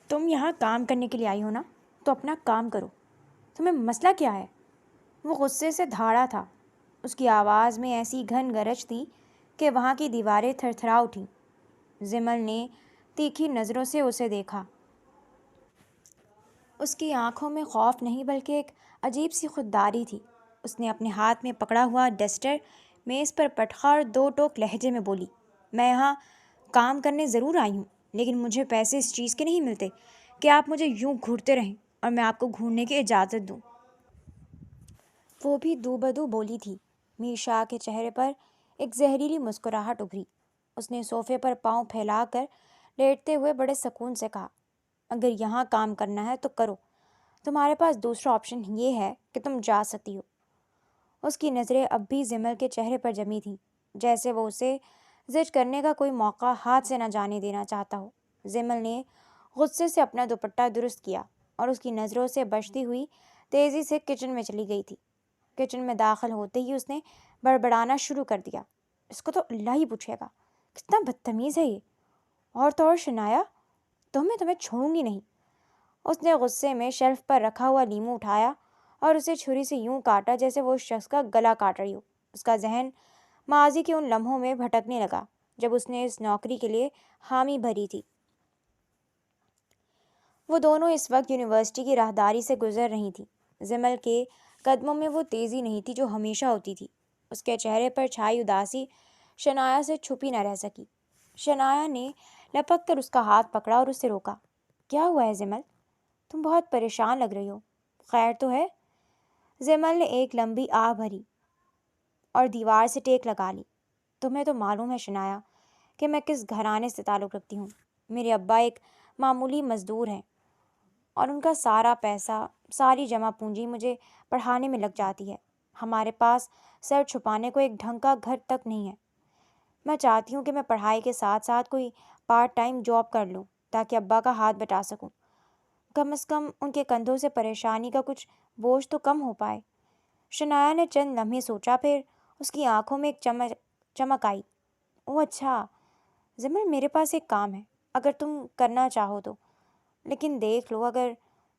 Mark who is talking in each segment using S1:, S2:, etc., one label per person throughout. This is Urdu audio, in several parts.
S1: تم یہاں کام کرنے کے لیے آئی ہو نا، تو اپنا کام کرو، تمہیں مسئلہ کیا ہے؟ وہ غصے سے دھاڑا تھا۔ اس کی آواز میں ایسی گھن گرج تھی کہ وہاں کی دیواریں تھر تھرا اٹھیں۔ زمل نے تیکھی نظروں سے اسے دیکھا۔ اس کی آنکھوں میں خوف نہیں بلکہ ایک عجیب سی خودداری تھی۔ اس نے اپنے ہاتھ میں پکڑا ہوا ڈسٹر میز پر پٹخا اور دو ٹوک لہجے میں بولی، میں یہاں کام کرنے ضرور آئی ہوں، لیکن مجھے پیسے اس چیز کے نہیں ملتے کہ آپ مجھے یوں گھورتے رہیں اور میں آپ کو گھورنے کی اجازت دوں۔ وہ بھی دو بدو بولی تھی۔ میر شاہ کے چہرے پر ایک زہریلی مسکراہٹ ابھری۔ اس نے صوفے پر پاؤں پھیلا کر لیٹتے ہوئے بڑے سکون سے کہا، اگر یہاں کام کرنا ہے تو کرو، تمہارے پاس دوسرا آپشن یہ ہے کہ تم جا سکتی ہو۔ اس کی نظریں اب بھی زمل کے چہرے پر جمی تھیں، جیسے وہ اسے زج کرنے کا کوئی موقع ہاتھ سے نہ جانے دینا چاہتا ہو۔ زمل نے غصے سے اپنا دوپٹہ درست کیا اور اس کی نظروں سے بچتی ہوئی تیزی سے کچن میں چلی گئی تھی۔ کچن میں داخل ہوتے ہی اس نے بڑبڑانا شروع کر دیا، اس کو تو اللہ ہی پوچھے گا، کتنا بدتمیز ہے یہ، اور تو اور شنایا، تمہیں چھوڑوں گی نہیں۔ اس نے غصے میں شیلف پر رکھا ہوا لیمو اٹھایا اور اسے چھری سے یوں کاٹا جیسے وہ اس شخص کا گلا کاٹ رہی ہو۔ اس کا ذہن ماضی کے ان لمحوں میں بھٹکنے لگا جب اس نے اس نوکری کے لیے حامی بھری تھی۔ وہ دونوں اس وقت یونیورسٹی کی راہداری سے گزر رہی تھیں۔ زمل کے قدموں میں وہ تیزی نہیں تھی جو ہمیشہ ہوتی تھی۔ اس کے چہرے پر چھائی اداسی شنایا سے چھپی نہ رہ سکی۔ شنایا نے لپک کر اس کا ہاتھ پکڑا اور اسے روکا۔ کیا ہوا ہے زمل؟ تم بہت پریشان لگ رہی ہو، خیر تو ہے؟ زمل نے ایک لمبی آہ بھری اور دیوار سے ٹیک لگا لی۔ تمہیں تو معلوم ہے شنایا کہ میں کس گھرانے سے تعلق رکھتی ہوں۔ میرے ابا ایک معمولی مزدور ہیں اور ان کا سارا پیسہ، ساری جمع پونجی مجھے پڑھانے میں لگ جاتی ہے۔ ہمارے پاس سر چھپانے کو ایک ڈھنگ کا گھر تک نہیں ہے۔ میں چاہتی ہوں کہ میں پڑھائی کے ساتھ ساتھ کوئی پارٹ ٹائم جاب کر لوں تاکہ ابا کا ہاتھ بٹا سکوں۔ کم از کم ان کے کندھوں سے پریشانی کا کچھ بوجھ تو کم ہو پائے۔ شنایا نے چند لمحے سوچا، پھر اس کی آنکھوں میں ایک چمک آئی۔ اوہ اچھا زمل، میرے پاس ایک کام ہے اگر تم کرنا چاہو تو، لیکن دیکھ لو اگر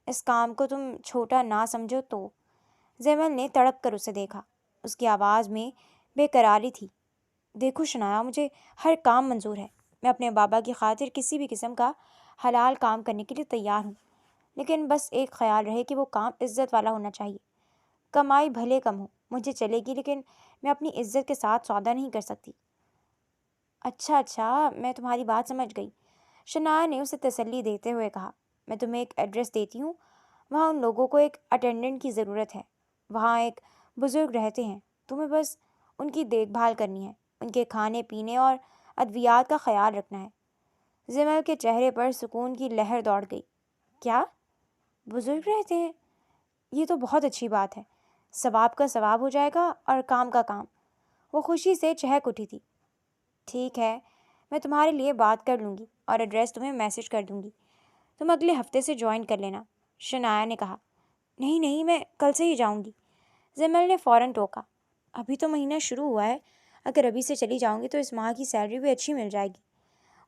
S1: اس کام کو تم چھوٹا نہ سمجھو تو۔ زمل نے تڑپ کر اسے دیکھا۔ اس کی آواز میں بے قراری تھی۔ دیکھو شنایا، مجھے ہر کام منظور ہے۔ میں اپنے بابا کی خاطر کسی بھی قسم کا حلال کام کرنے کے لیے تیار ہوں، لیکن بس ایک خیال رہے کہ وہ کام عزت والا ہونا چاہیے۔ کمائی بھلے کم ہو مجھے چلے گی، لیکن میں اپنی عزت کے ساتھ سودا نہیں کر سکتی۔ اچھا میں تمہاری بات سمجھ گئی، شنایا نے اسے تسلی دیتے ہوئے کہا۔ میں تمہیں ایک ایڈریس دیتی ہوں، وہاں ان لوگوں کو ایک اٹینڈنٹ کی ضرورت ہے۔ وہاں ایک بزرگ رہتے ہیں، تمہیں بس ان کی دیکھ بھال کرنی ہے، ان کے کھانے پینے اور ادویات کا خیال رکھنا ہے۔ زمل کے چہرے پر سکون کی لہر دوڑ گئی۔ کیا بزرگ رہتے ہیں؟ یہ تو بہت اچھی بات ہے، ثواب کا ثواب ہو جائے گا اور کام کا کام۔ وہ خوشی سے چہک اٹھی تھی۔ ٹھیک ہے، میں تمہارے لیے بات کر لوں گی اور ایڈریس تمہیں میسج کر دوں گی، تم اگلے ہفتے سے جوائن کر لینا، شنایا نے کہا۔ نہیں میں کل سے ہی جاؤں گی، زمل نے فوراً ٹوکا۔ ابھی تو مہینہ شروع ہوا ہے، اگر ابھی سے چلی جاؤں گی تو اس ماہ کی سیلری بھی اچھی مل جائے گی۔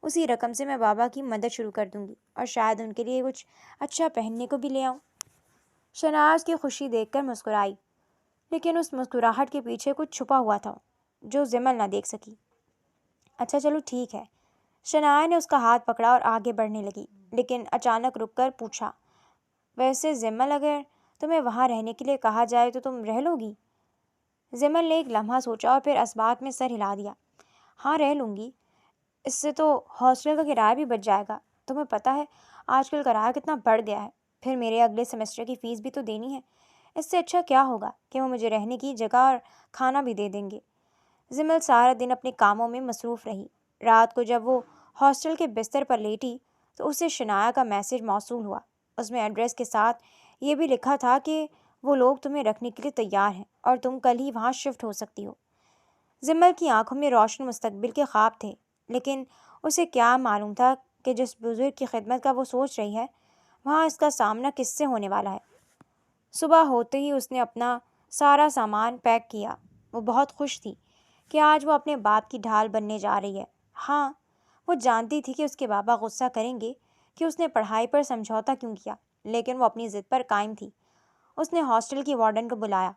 S1: اسی رقم سے میں بابا کی مدد شروع کر دوں گی اور شاید ان کے لیے کچھ اچھا پہننے کو بھی لے آؤں۔ شنایا اس کی خوشی دیکھ کر مسکرائی، لیکن اس مسکراہٹ کے پیچھے کچھ چھپا ہوا تھا جو زمل نہ دیکھ سکی۔ اچھا چلو ٹھیک ہے۔ شنایا نے اس کا ہاتھ پکڑا اور آگے بڑھنے لگی، لیکن اچانک رک کر پوچھا، ویسے زمل، اگر تمہیں وہاں رہنے کے لیے کہا جائے تو تم رہ لو گی؟ زمل نے ایک لمحہ سوچا اور پھر اسبات میں سر ہلا دیا۔ ہاں رہ لوں گی، اس سے تو ہاسٹل کا کرایہ بھی بچ جائے گا۔ تمہیں پتہ ہے آج کل کرایہ کتنا بڑھ گیا ہے، پھر میرے اگلے سیمسٹر کی فیس بھی تو دینی ہے۔ اس سے اچھا کیا ہوگا کہ وہ مجھے رہنے کی جگہ اور کھانا بھی دے دیں گے۔ زمل سارا دن اپنے کاموں میں مصروف رہی۔ رات کو جب وہ ہاسٹل کے بستر پر لیٹی تو اسے شنایا کا میسج موصول ہوا۔ اس میں ایڈریس کے ساتھ یہ بھی لکھا تھا کہ وہ لوگ تمہیں رکھنے کے لیے تیار ہیں اور تم کل ہی وہاں شفٹ ہو سکتی ہو۔ زمل کی آنکھوں میں روشن مستقبل کے خواب تھے، لیکن اسے کیا معلوم تھا کہ جس بزرگ کی خدمت کا وہ سوچ رہی ہے وہاں اس کا سامنا کس سے ہونے والا ہے۔ صبح ہوتے ہی اس نے اپنا سارا سامان پیک کیا۔ وہ بہت خوش تھی کہ آج وہ اپنے باپ کی ڈھال بننے جا رہی ہے۔ ہاں وہ جانتی تھی کہ اس کے بابا غصہ کریں گے کہ اس نے پڑھائی پر سمجھوتا کیوں کیا، لیکن وہ اپنی ضد پر قائم تھی۔ اس نے ہاسٹل کی وارڈن کو بلایا۔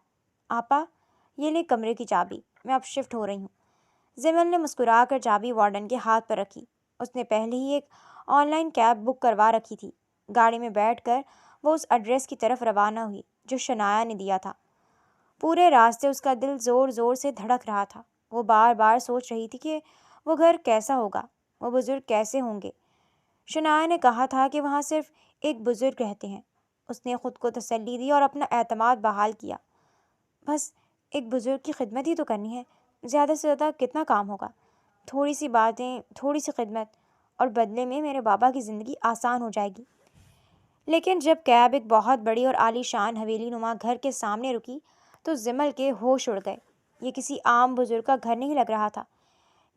S1: آپا، یہ لے کمرے کی چابی، میں اب شفٹ ہو رہی ہوں۔ زمل نے مسکرا کر چابی وارڈن کے ہاتھ پر رکھی۔ اس نے پہلے ہی ایک آن لائن کیب بک کروا رکھی تھی۔ گاڑی میں بیٹھ کر وہ اس ایڈریس کی طرف روانہ ہوئی جو شنایا نے دیا تھا۔ پورے راستے اس کا دل زور زور سے دھڑک رہا تھا۔ وہ بار بار سوچ رہی تھی کہ وہ گھر کیسا ہوگا، وہ بزرگ کیسے ہوں گے۔ شنایا نے کہا تھا کہ وہاں صرف ایک بزرگ رہتے ہیں۔ اس نے خود کو تسلی دی اور اپنا اعتماد بحال کیا۔ بس ایک بزرگ کی خدمت ہی تو کرنی ہے، زیادہ سے زیادہ کتنا کام ہوگا، تھوڑی سی باتیں، تھوڑی سی خدمت، اور بدلے میں میرے بابا کی زندگی آسان ہو جائے گی۔ لیکن جب کیب ایک بہت بڑی اور عالی شان حویلی نما گھر کے سامنے رکی تو زمل کے ہوش اڑ گئے۔ یہ کسی عام بزرگ کا گھر نہیں لگ رہا تھا۔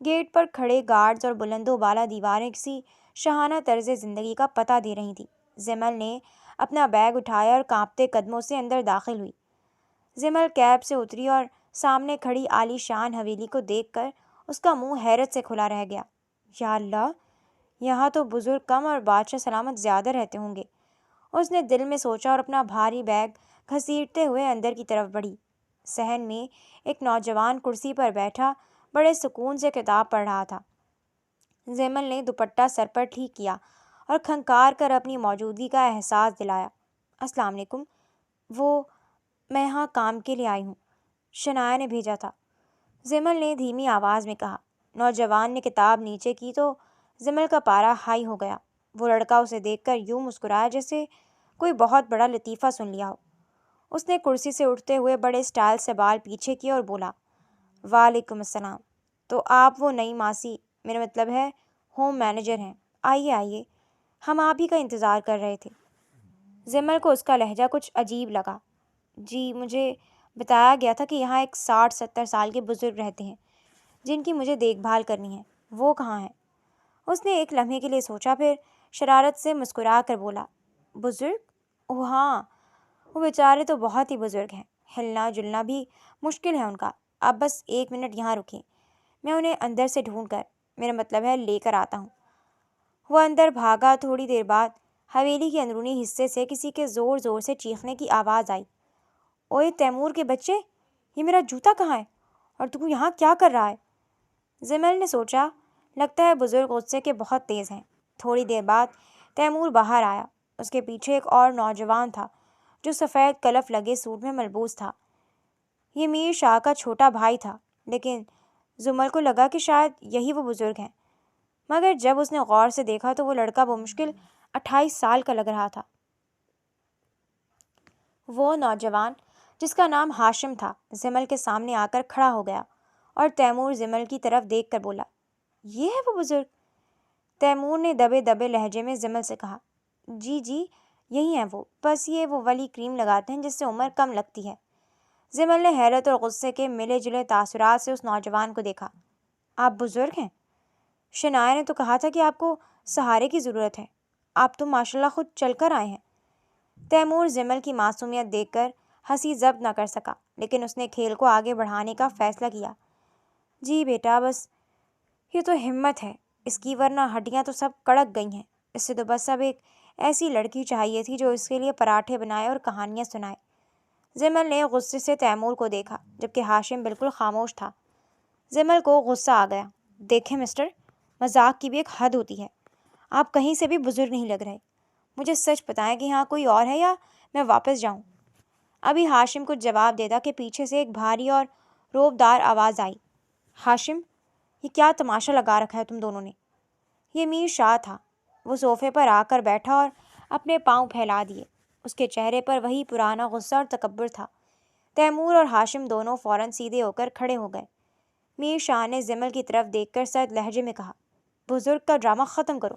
S1: گیٹ پر کھڑے گارڈز اور بلند و بالا دیواریں کسی شاہانہ طرز زندگی کا پتہ دے رہی تھیں۔ زمل نے اپنا بیگ اٹھایا اور کانپتے قدموں سے اندر داخل ہوئی۔ زمل کیب سے اتری اور سامنے کھڑی عالی شان حویلی کو دیکھ کر اس کا منہ حیرت سے کھلا رہ گیا۔ یا اللہ، یہاں تو بزرگ کم اور بادشاہ سلامت زیادہ رہتے ہوں گے، اس نے دل میں سوچا اور اپنا بھاری بیگ گھسیٹتے ہوئے اندر کی طرف بڑھی۔ صحن میں ایک نوجوان کرسی پر بیٹھا بڑے سکون سے کتاب پڑھ رہا تھا۔ زمل نے دوپٹہ سر پر ٹھیک کیا اور کھنکار کر اپنی موجودگی کا احساس دلایا۔ السلام علیکم، میں یہاں کام کے لیے آئی ہوں، شنایا نے بھیجا تھا، زمل نے دھیمی آواز میں کہا۔ نوجوان نے کتاب نیچے کی تو زمل کا پارا ہائی ہو گیا۔ وہ لڑکا اسے دیکھ کر یوں مسکرایا جیسے کوئی بہت بڑا لطیفہ سن لیا ہو۔ اس نے کرسی سے اٹھتے ہوئے بڑے سٹائل سے بال پیچھے کیے اور بولا، وعلیکم السلام، تو آپ وہ نئی ماسی، میرا مطلب ہے ہوم مینیجر ہیں، آئیے آئیے، ہم آپ ہی کا انتظار کر رہے تھے۔ زمل کو اس کا لہجہ کچھ عجیب لگا۔ جی، مجھے بتایا گیا تھا کہ یہاں ایک 60-70 سال کے بزرگ رہتے ہیں جن کی مجھے دیکھ بھال کرنی ہے، وہ کہاں ہیں؟ اس نے ایک لمحے کے لیے سوچا، پھر شرارت سے مسکرا کر بولا، بزرگ؟ اوہ ہاں، وہ بیچارے تو بہت ہی بزرگ ہیں، ہلنا جلنا بھی مشکل ہے ان کا۔ آپ بس 1 منٹ یہاں رکیں، میں انہیں اندر سے ڈھونڈ کر، میرا مطلب ہے لے کر آتا ہوں۔ وہ اندر بھاگا۔ تھوڑی دیر بعد حویلی کے اندرونی حصے سے کسی کے زور زور سے چیخنے کی آواز آئی۔ اوئے تیمور کے بچے، یہ میرا جوتا کہاں ہے اور تو یہاں کیا کر رہا ہے؟ زمل نے سوچا، لگتا ہے بزرگ غصے کے بہت تیز ہیں۔ تھوڑی دیر بعد تیمور باہر آیا۔ اس کے پیچھے ایک اور نوجوان تھا جو سفید کلف لگے سوٹ میں ملبوس تھا۔ یہ میر شاہ کا چھوٹا بھائی تھا، لیکن زمل کو لگا کہ شاید یہی وہ بزرگ ہیں، مگر جب اس نے غور سے دیکھا تو وہ لڑکا بمشکل 28 سال کا لگ رہا تھا۔ وہ نوجوان جس کا نام ہاشم تھا زمل کے سامنے آ کر کھڑا ہو گیا اور تیمور زمل کی طرف دیکھ کر بولا، یہ ہے وہ بزرگ؟ تیمور نے دبے دبے لہجے میں زمل سے کہا، جی جی، یہی ہیں وہ، بس یہ وہ والی کریم لگاتے ہیں جس سے عمر کم لگتی ہے۔ زمل نے حیرت اور غصے کے ملے جلے تاثرات سے اس نوجوان کو دیکھا۔ آپ بزرگ ہیں؟ شنایا نے تو کہا تھا کہ آپ کو سہارے کی ضرورت ہے، آپ تو ماشاءاللہ خود چل کر آئے ہیں۔ تیمور زمل کی معصومیت دیکھ کر ہنسی ضبط نہ کر سکا، لیکن اس نے کھیل کو آگے بڑھانے کا فیصلہ کیا۔ جی بیٹا، بس یہ تو ہمت ہے اس کی، ورنہ ہڈیاں تو سب کڑک گئی ہیں، اس سے تو بس اب ایک ایسی لڑکی چاہیے تھی جو اس کے لیے پراٹھے بنائے اور کہانیاں سنائے۔ زمل نے غصے سے تیمور کو دیکھا، جبکہ ہاشم بالکل خاموش تھا۔ زمل کو غصہ آ گیا۔ دیکھیں مسٹر، مذاق کی بھی ایک حد ہوتی ہے، آپ کہیں سے بھی بزرگ نہیں لگ رہے، مجھے سچ بتائیں کہ یہاں کوئی اور ہے یا میں واپس جاؤں؟ ابھی ہاشم کچھ جواب دیتا کہ پیچھے سے ایک بھاری اور روبدار آواز آئی، ہاشم، یہ کیا تماشا لگا رکھا ہے تم دونوں نے؟ یہ میر شاہ تھا۔ وہ صوفے پر آ کر بیٹھا اور اپنے پاؤں پھیلا دیے۔ اس کے چہرے پر وہی پرانا غصہ اور تکبر تھا۔ تیمور اور ہاشم دونوں فوراً سیدھے ہو کر کھڑے ہو گئے۔ میر شاہ نے زمل کی طرف دیکھ کر سرد لہجے میں کہا، بزرگ کا ڈرامہ ختم کرو،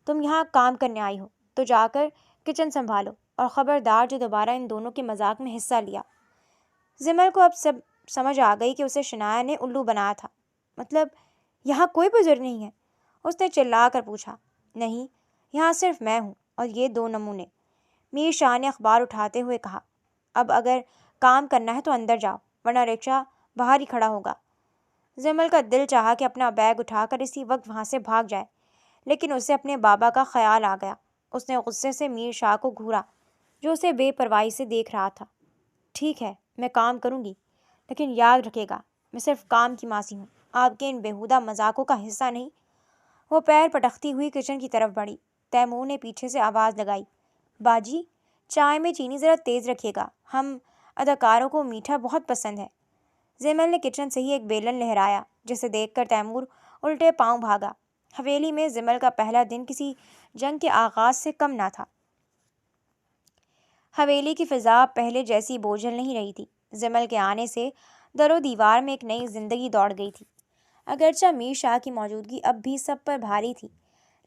S1: تم یہاں کام کرنے آئی ہو تو جا کر کچن سنبھالو، اور خبردار جو دوبارہ ان دونوں کے مذاق میں حصہ لیا۔ زمل کو اب سب سمجھ آ گئی کہ اسے شنایا نے الو بنایا تھا۔ مطلب یہاں کوئی بزرگ نہیں ہے؟ اس نے چلا کر پوچھا۔ نہیں، یہاں صرف میں ہوں اور یہ 2 نمونے۔ میر شاہ نے اخبار اٹھاتے ہوئے کہا، اب اگر کام کرنا ہے تو اندر جاؤ، ورنہ رکشہ باہر ہی کھڑا ہوگا۔ زمل کا دل چاہا کہ اپنا بیگ اٹھا کر اسی وقت وہاں سے بھاگ جائے، لیکن اسے اپنے بابا کا خیال آ گیا۔ اس نے غصے سے میر شاہ کو گھورا جو اسے بے پرواہی سے دیکھ رہا تھا۔ ٹھیک ہے، میں کام کروں گی، لیکن یاد رکھے گا میں صرف کام کی ماسی ہوں، آپ کے ان بیہودہ مذاقوں کا حصہ نہیں۔ وہ پیر پٹکتی ہوئی کچن کی طرف بڑھی۔ تیمور نے پیچھے سے آواز لگائی، باجی چائے میں چینی ذرا تیز رکھیے گا، ہم اداکاروں کو میٹھا بہت پسند ہے۔ زیمل نے کچن سے ہی ایک بیلن لہرایا جسے دیکھ کر تیمور الٹے پاؤں بھاگا۔ حویلی میں زمل کا پہلا دن کسی جنگ کے آغاز سے کم نہ تھا۔ حویلی کی فضا پہلے جیسی بوجھل نہیں رہی تھی۔ زمل کے آنے سے در و دیوار میں ایک نئی زندگی دوڑ گئی تھی۔ اگرچہ میر شاہ کی موجودگی اب بھی سب پر بھاری تھی،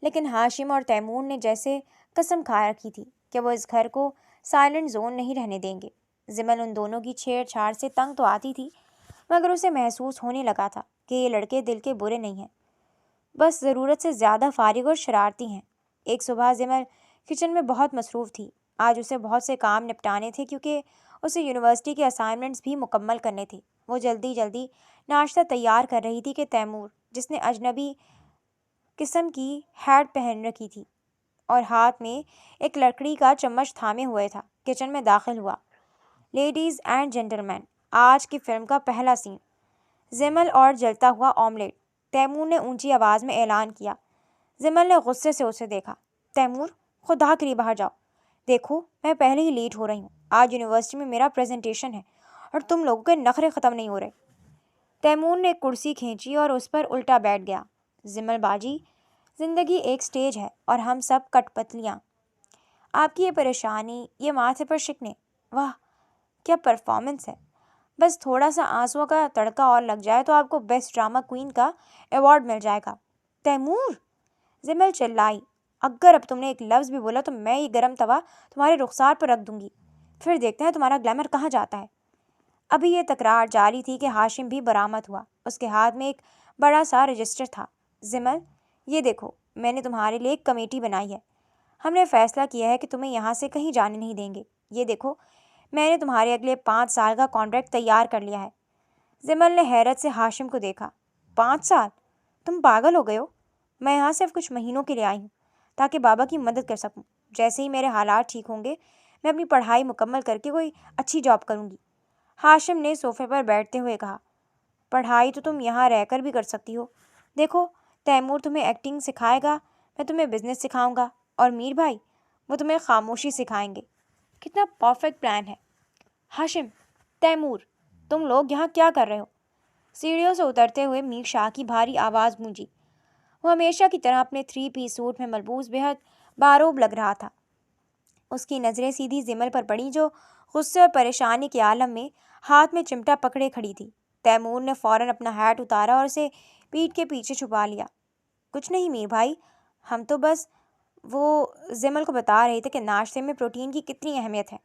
S1: لیکن ہاشم اور تیمور نے جیسے قسم کھا رکھی تھی کہ وہ اس گھر کو سائلنٹ زون نہیں رہنے دیں گے۔ زمل ان دونوں کی چھیڑ چھاڑ سے تنگ تو آتی تھی، مگر اسے محسوس ہونے لگا تھا کہ یہ لڑکے دل کے برے نہیں ہیں، بس ضرورت سے زیادہ فارغ اور شرارتی ہیں۔ ایک صبح زمل کچن میں بہت مصروف تھی۔ آج اسے بہت سے کام نپٹانے تھے کیونکہ اسے یونیورسٹی کے اسائنمنٹس بھی مکمل کرنے تھے۔ وہ جلدی جلدی ناشتہ تیار کر رہی تھی کہ تیمور، جس نے اجنبی قسم کی ہیٹ پہن رکھی تھی اور ہاتھ میں ایک لکڑی کا چمچ تھامے ہوئے تھا، کچن میں داخل ہوا۔ لیڈیز اینڈ جینٹلمین، آج کی فلم کا پہلا سین، زمل اور جلتا ہوا آملیٹ، تیمور نے اونچی آواز میں اعلان کیا۔ زمل نے غصے سے اسے دیکھا۔ تیمور، خدا کے لیے باہر جاؤ، دیکھو میں پہلے ہی لیٹ ہو رہی ہوں، آج یونیورسٹی میں میرا پریزنٹیشن ہے اور تم لوگوں کے نخرے ختم نہیں ہو رہے۔ تیمور نے ایک کرسی کھینچی اور اس پر الٹا بیٹھ گیا۔ زمل باجی، زندگی ایک سٹیج ہے اور ہم سب کٹ پتلیاں۔ آپ کی یہ پریشانی، یہ ماتھے پر شکنے، واہ کیا پرفارمنس ہے! بس تھوڑا سا آنسوؤں کا تڑکا اور لگ جائے تو آپ کو بیسٹ ڈرامہ کوئین کا ایوارڈ مل جائے گا۔ تیمور! زمل چلائی، اگر اب تم نے ایک لفظ بھی بولا تو میں یہ گرم توا تمہارے رخسار پر رکھ دوں گی، پھر دیکھتے ہیں تمہارا گلیمر کہاں جاتا ہے۔ ابھی یہ تکرار جاری تھی کہ ہاشم بھی برآمد ہوا۔ اس کے ہاتھ میں ایک بڑا سا رجسٹر تھا۔ زمل، یہ دیکھو، میں نے تمہارے لیے ایک کمیٹی بنائی ہے۔ ہم نے فیصلہ کیا ہے کہ تمہیں یہاں سے کہیں جانے نہیں دیں گے۔ یہ دیکھو، میں نے تمہارے اگلے 5 سال کا کانٹریکٹ تیار کر لیا ہے۔ زمل نے حیرت سے ہاشم کو دیکھا۔ 5 سال؟ تم پاگل ہو گئے ہو؟ میں یہاں صرف کچھ مہینوں کے لیے آئی ہوں تاکہ بابا کی مدد کر سکوں۔ جیسے ہی میرے حالات ٹھیک ہوں گے میں اپنی پڑھائی مکمل کر کے کوئی اچھی جاب کروں گی۔ ہاشم نے صوفے پر بیٹھتے ہوئے کہا، پڑھائی تو تم یہاں رہ کر بھی کر سکتی ہو۔ دیکھو، تیمور تمہیں ایکٹنگ سکھائے گا، میں تمہیں بزنس سکھاؤں گا، اور میر بھائی وہ تمہیں خاموشی سکھائیں گے۔ کتنا پرفیکٹ پلان ہے۔ ہاشم، تیمور، تم لوگ یہاں کیا کر رہے ہو؟ سیڑھیوں سے اترتے ہوئے میر شاہ کی بھاری آواز گونجی۔ وہ ہمیشہ کی طرح اپنے 3 پیس سوٹ میں ملبوس بہت باروب لگ رہا تھا۔ اس کی نظریں سیدھی زمل پر پڑیں جو غصے اور پریشانی کے عالم میں ہاتھ میں چمٹا پکڑے کھڑی تھی۔ تیمور نے فوراً اپنا ہیٹ اتارا اور اسے پیٹھ کے پیچھے چھپا لیا۔ کچھ نہیں میر بھائی، ہم تو بس وہ زمل کو بتا رہے تھے کہ ناشتے میں پروٹین کی کتنی اہمیت ہے۔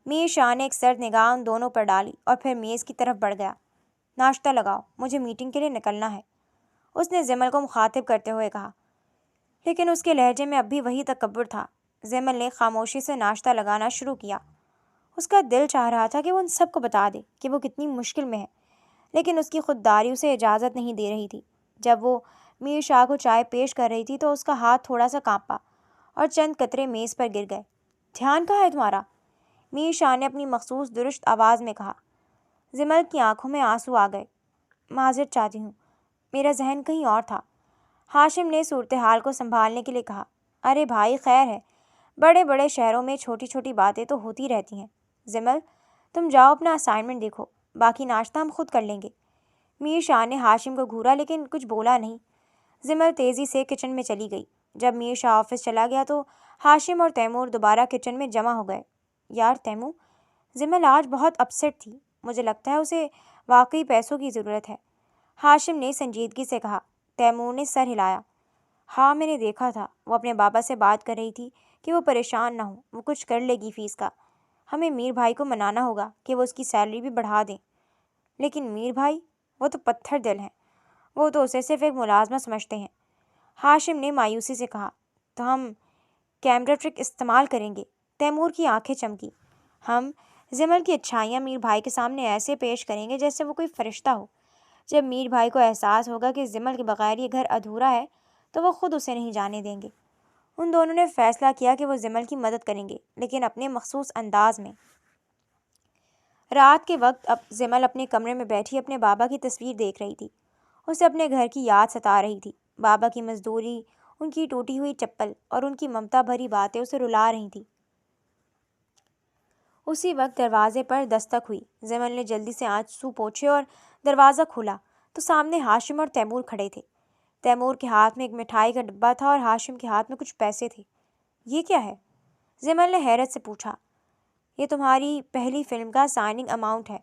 S1: میر شاہ نے ایک سرد نگاہ ان دونوں پر ڈالی اور پھر میز کی طرف بڑھ گیا۔ ناشتہ لگاؤ، مجھے میٹنگ کے لیے نکلنا ہے، اس نے زمل کو مخاطب کرتے ہوئے کہا، لیکن اس کے لہجے میں اب بھی وہی تکبر تھا۔ زمل نے خاموشی سے ناشتہ لگانا شروع کیا۔ اس کا دل چاہ رہا تھا کہ وہ ان سب کو بتا دے کہ وہ کتنی مشکل میں ہے، لیکن اس کی خودداری اسے اجازت نہیں دے رہی تھی۔ جب وہ میر شاہ کو چائے پیش کر رہی تھی تو اس کا ہاتھ تھوڑا سا کانپا اور چند قطرے میز پر گر گئے۔ دھیان کہاں ہے تمہارا؟ میر شاہ نے اپنی مخصوص درست آواز میں کہا۔ زمل کی آنکھوں میں آنسو آ گئے۔ معذرت چاہتی ہوں، میرا ذہن کہیں اور تھا۔ ہاشم نے صورتحال کو سنبھالنے کے لیے کہا، ارے بھائی خیر ہے، بڑے بڑے شہروں میں چھوٹی چھوٹی باتیں تو ہوتی رہتی ہیں۔ زمل، تم جاؤ اپنا اسائنمنٹ دیکھو، باقی ناشتہ ہم خود کر لیں گے۔ میر شاہ نے ہاشم کو گھورا لیکن کچھ بولا نہیں۔ زمل تیزی سے کچن میں چلی گئی۔ جب میر شاہ آفس چلا گیا تو ہاشم اور تیمور دوبارہ کچن میں جمع ہو گئے۔ یار تیمور، زمل آج بہت اپسیٹ تھی، مجھے لگتا ہے اسے واقعی پیسوں کی ضرورت ہے، ہاشم نے سنجیدگی سے کہا۔ تیمور نے سر ہلایا۔ ہاں میں نے دیکھا تھا، وہ اپنے بابا سے بات کر رہی تھی کہ وہ پریشان نہ ہو، وہ کچھ کر لے گی فیس کا۔ ہمیں میر بھائی کو منانا ہوگا کہ وہ اس کی سیلری بھی بڑھا دیں۔ لیکن میر بھائی، وہ تو پتھر دل ہیں، وہ تو اسے صرف ایک ملازمہ سمجھتے ہیں۔ ہاشم نے مایوسی سے کہا، تو ہم کیمرہ ٹرک استعمال کریں گے۔ تیمور کی آنکھیں چمکی۔ ہم زمل کی اچھائیاں میر بھائی کے سامنے ایسے پیش کریں گے جیسے وہ کوئی فرشتہ ہو۔ جب میر بھائی کو احساس ہوگا کہ زمل کے بغیر یہ گھر ادھورا ہے تو وہ خود اسے نہیں جانے دیں گے۔ ان دونوں نے فیصلہ کیا کہ وہ زمل کی مدد کریں گے، لیکن اپنے مخصوص انداز میں۔ رات کے وقت اب زمل اپنے کمرے میں بیٹھی اپنے بابا کی تصویر دیکھ رہی تھی۔ اسے اپنے گھر کی یاد ستا رہی تھی۔ بابا کی مزدوری، ان کی ٹوٹی ہوئی چپل اور ان کی ممتا بھری باتیں اسے رلا رہی تھیں۔ اسی وقت دروازے پر دستک ہوئی۔ زمل نے جلدی سے آنسو پوچھے اور دروازہ کھولا تو سامنے ہاشم اور تیمور کھڑے تھے۔ تیمور کے ہاتھ میں ایک مٹھائی کا ڈبہ تھا اور ہاشم کے ہاتھ میں کچھ پیسے تھے۔ یہ کیا ہے؟ زمل نے حیرت سے پوچھا۔ یہ تمہاری پہلی فلم کا سائننگ اماؤنٹ ہے،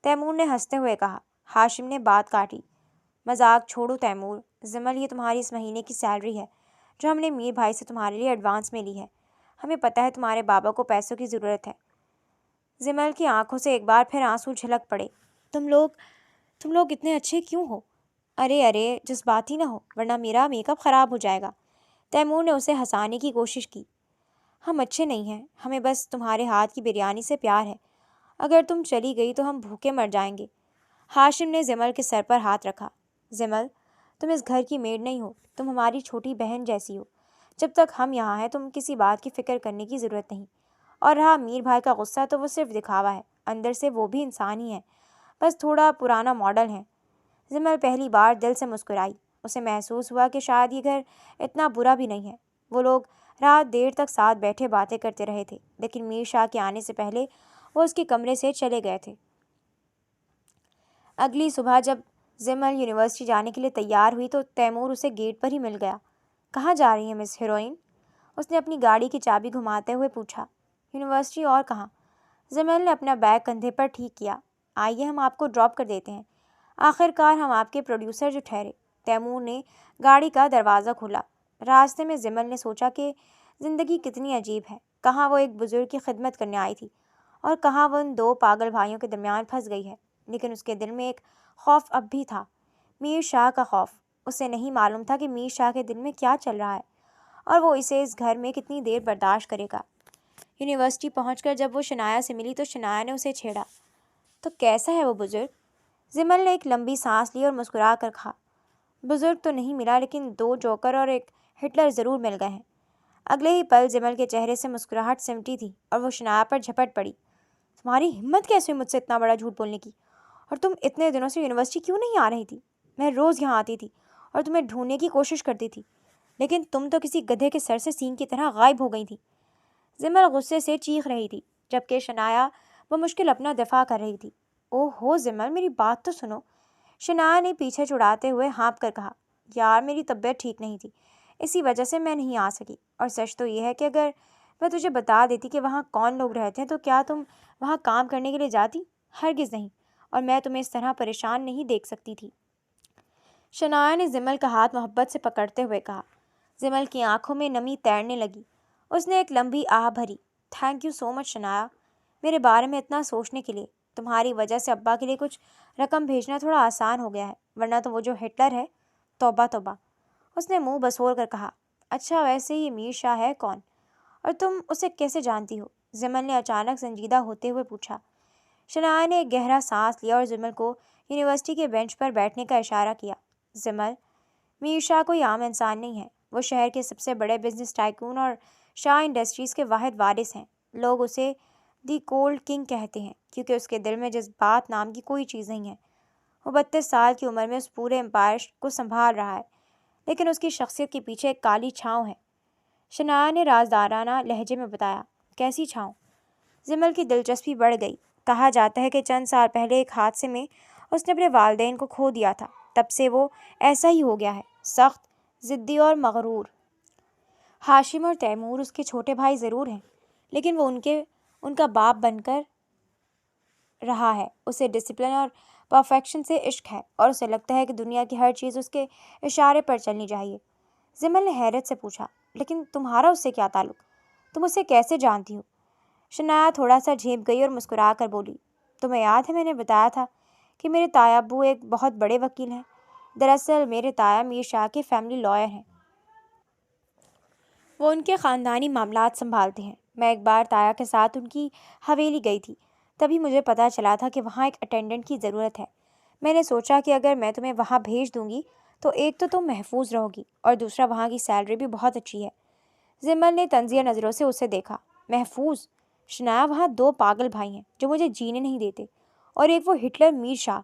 S1: تیمور نے ہنستے ہوئے کہا۔ ہاشم نے بات کاٹی۔ مذاق چھوڑو تیمور، زمل یہ تمہاری اس مہینے کی سیلری ہے جو ہم نے میر بھائی سے تمہارے لیے ایڈوانس میں لی ہے۔ ہمیں پتہ ہے تمہارے بابا کو پیسوں کی ضرورت ہے۔ زمل کی آنکھوں سے ایک بار پھر آنسو جھلک پڑے۔ تم لوگ اتنے اچھے کیوں ہو؟ ارے جذباتی نہ ہو ورنہ میرا میک اپ خراب ہو جائے گا۔ تیمور نے اسے ہنسانے کی کوشش کی۔ ہم اچھے نہیں ہیں، ہمیں بس تمہارے ہاتھ کی بریانی سے پیار ہے۔ اگر تم چلی گئی تو ہم بھوکے مر جائیں گے۔ ہاشم نے زمل کے سر پر ہاتھ رکھا۔ زمل، تم اس گھر کی میڈ نہیں ہو، تم ہماری چھوٹی بہن جیسی ہو۔ جب تک ہم یہاں ہیں تم کسی بات کی فکر کرنے کی ضرورت نہیں۔ اور رہا میر بھائی کا غصہ تو وہ صرف دکھاوا ہے، اندر سے وہ بھی انسان ہی ہے، بس تھوڑا پرانا ماڈل ہے۔ زمل پہلی بار دل سے مسکرائی۔ اسے محسوس ہوا کہ شاید یہ گھر اتنا برا بھی نہیں ہے۔ وہ لوگ رات دیر تک ساتھ بیٹھے باتیں کرتے رہے تھے، لیکن میر شاہ کے آنے سے پہلے وہ اس کے کمرے سے چلے گئے تھے۔ اگلی صبح جب زمل یونیورسٹی جانے کے لیے تیار ہوئی تو تیمور اسے گیٹ پر ہی مل گیا۔ کہاں جا رہی ہیں مس ہیروئن؟ اس نے اپنی گاڑی کی چابی گھماتے ہوئے پوچھا۔ یونیورسٹی اور کہاں؟ زمل نے اپنا بیگ کندھے پر ٹھیک کیا۔ آئیے ہم آپ کو ڈراپ کر دیتے ہیں، آخر کار ہم آپ کے پروڈیوسر جو ٹھہرے۔ تیمور نے گاڑی کا دروازہ کھولا۔ راستے میں زمل نے سوچا کہ زندگی کتنی عجیب ہے، کہاں وہ ایک بزرگ کی خدمت کرنے آئی تھی اور کہاں وہ ان دو پاگل بھائیوں کے درمیان پھنس گئی ہے۔ لیکن اس کے دل میں ایک خوف اب بھی تھا، میر شاہ کا خوف۔ اسے نہیں معلوم تھا کہ میر شاہ کے دل میں کیا چل رہا ہے اور وہ اسے اس گھر میں کتنی دیر برداشت کرے گا۔ یونیورسٹی پہنچ کر جب وہ شنایا سے ملی تو شنایا نے اسے چھیڑا۔ تو کیسا ہے وہ بزرگ؟ زمل نے ایک لمبی سانس لی اور مسکرا کر کہا، بزرگ تو نہیں ملا لیکن 2 جوکر اور ایک ہٹلر ضرور مل گئے ہیں۔ اگلے ہی پل زمل کے چہرے سے مسکراہٹ سمٹی تھی اور وہ شنایا پر جھپٹ پڑی۔ تمہاری ہمت کیسے ہوئی مجھ سے اتنا بڑا جھوٹ بولنے کی؟ اور تم اتنے دنوں سے یونیورسٹی کیوں نہیں آ رہی تھی؟ میں روز یہاں آتی تھی اور تمہیں ڈھونڈنے کی کوشش کرتی تھی، لیکن تم تو کسی گدھے کے سر سے سینگ کی طرح غائب ہو گئی تھی۔ زمل غصے سے چیخ رہی تھی، جبکہ شنایا بمشکل اپنا دفاع کر رہی تھی۔ اوہ ہو زمل، میری بات تو سنو، شنایا نے پیچھے چھڑاتے ہوئے ہانپ کر کہا۔ یار میری طبیعت ٹھیک نہیں تھی، اسی وجہ سے میں نہیں آ سکی، اور سچ تو یہ ہے کہ اگر میں تجھے بتا دیتی کہ وہاں کون لوگ رہتے ہیں تو کیا تم وہاں کام کرنے کے لیے جاتی؟ ہرگز نہیں، اور میں تمہیں اس طرح پریشان نہیں دیکھ سکتی تھی۔ شنایا نے زمل کا ہاتھ محبت سے پکڑتے ہوئے کہا۔ زمل کی آنکھوں میں نمی تیرنے لگی۔ اس نے ایک لمبی آہ بھری۔ تھینک یو سو مچ شنایا، میرے بارے میں اتنا سوچنے کے لیے۔ تمہاری وجہ سے ابا کے لیے کچھ رقم بھیجنا تھوڑا آسان ہو گیا ہے، ورنہ تو وہ جو ہٹلر ہے، توبہ توبہ۔ اس نے منہ بسور کر کہا۔ اچھا ویسے یہ میر شاہ ہے کون، اور تم اسے کیسے جانتی ہو؟ زمل نے اچانک سنجیدہ ہوتے ہوئے پوچھا۔ شنایا نے ایک گہرا سانس لیا اور زمل کو یونیورسٹی کے بینچ پر بیٹھنے کا اشارہ کیا۔ زمل، میر شاہ کوئی عام انسان نہیں ہے، وہ شہر کے سب سے بڑے بزنس ٹائکون اور شاہ انڈسٹریز کے واحد وارث ہیں۔ لوگ اسے دی کولڈ کنگ کہتے ہیں کیونکہ اس کے دل میں جذبات نام کی کوئی چیز نہیں ہے۔ وہ 32 سال کی عمر میں اس پورے امپائر کو سنبھال رہا ہے، لیکن اس کی شخصیت کے پیچھے ایک کالی چھاؤں ہے۔ شنایا نے رازدارانہ لہجے میں بتایا۔ کیسی چھاؤں؟ زمل کی دلچسپی بڑھ گئی۔ کہا جاتا ہے کہ چند سال پہلے ایک حادثے میں اس نے اپنے والدین کو کھو دیا تھا، تب سے وہ ایسا ہی ہو گیا ہے، سخت، ضدی اور مغرور۔ ہاشم اور تیمور اس کے چھوٹے بھائی ضرور ہیں، لیکن وہ ان کا باپ بن کر رہا ہے۔ اسے ڈسپلن اور پرفیکشن سے عشق ہے اور اسے لگتا ہے کہ دنیا کی ہر چیز اس کے اشارے پر چلنی چاہیے۔ زمل نے حیرت سے پوچھا، لیکن تمہارا اس سے کیا تعلق؟ تم اسے کیسے جانتی ہو؟ شنایا تھوڑا سا جھینپ گئی اور مسکرا کر بولی، تمہیں یاد ہے میں نے بتایا تھا کہ میرے تایا ابو ایک بہت بڑے وکیل ہیں؟ دراصل میرے تایا میر شاہ کے فیملی لائر ہیں، وہ ان کے خاندانی معاملات سنبھالتے ہیں۔ میں ایک بار تایا کے ساتھ ان کی حویلی گئی تھی، تبھی مجھے پتہ چلا تھا کہ وہاں ایک اٹینڈنٹ کی ضرورت ہے۔ میں نے سوچا کہ اگر میں تمہیں وہاں بھیج دوں گی تو ایک تو تم محفوظ رہو گی اور دوسرا وہاں کی سیلری بھی بہت اچھی ہے۔ زمل نے طنزیہ نظروں سے اسے دیکھا۔ محفوظ؟ شنایا وہاں 2 پاگل بھائی ہیں جو مجھے جینے نہیں دیتے، اور ایک وہ ہٹلر میر شاہ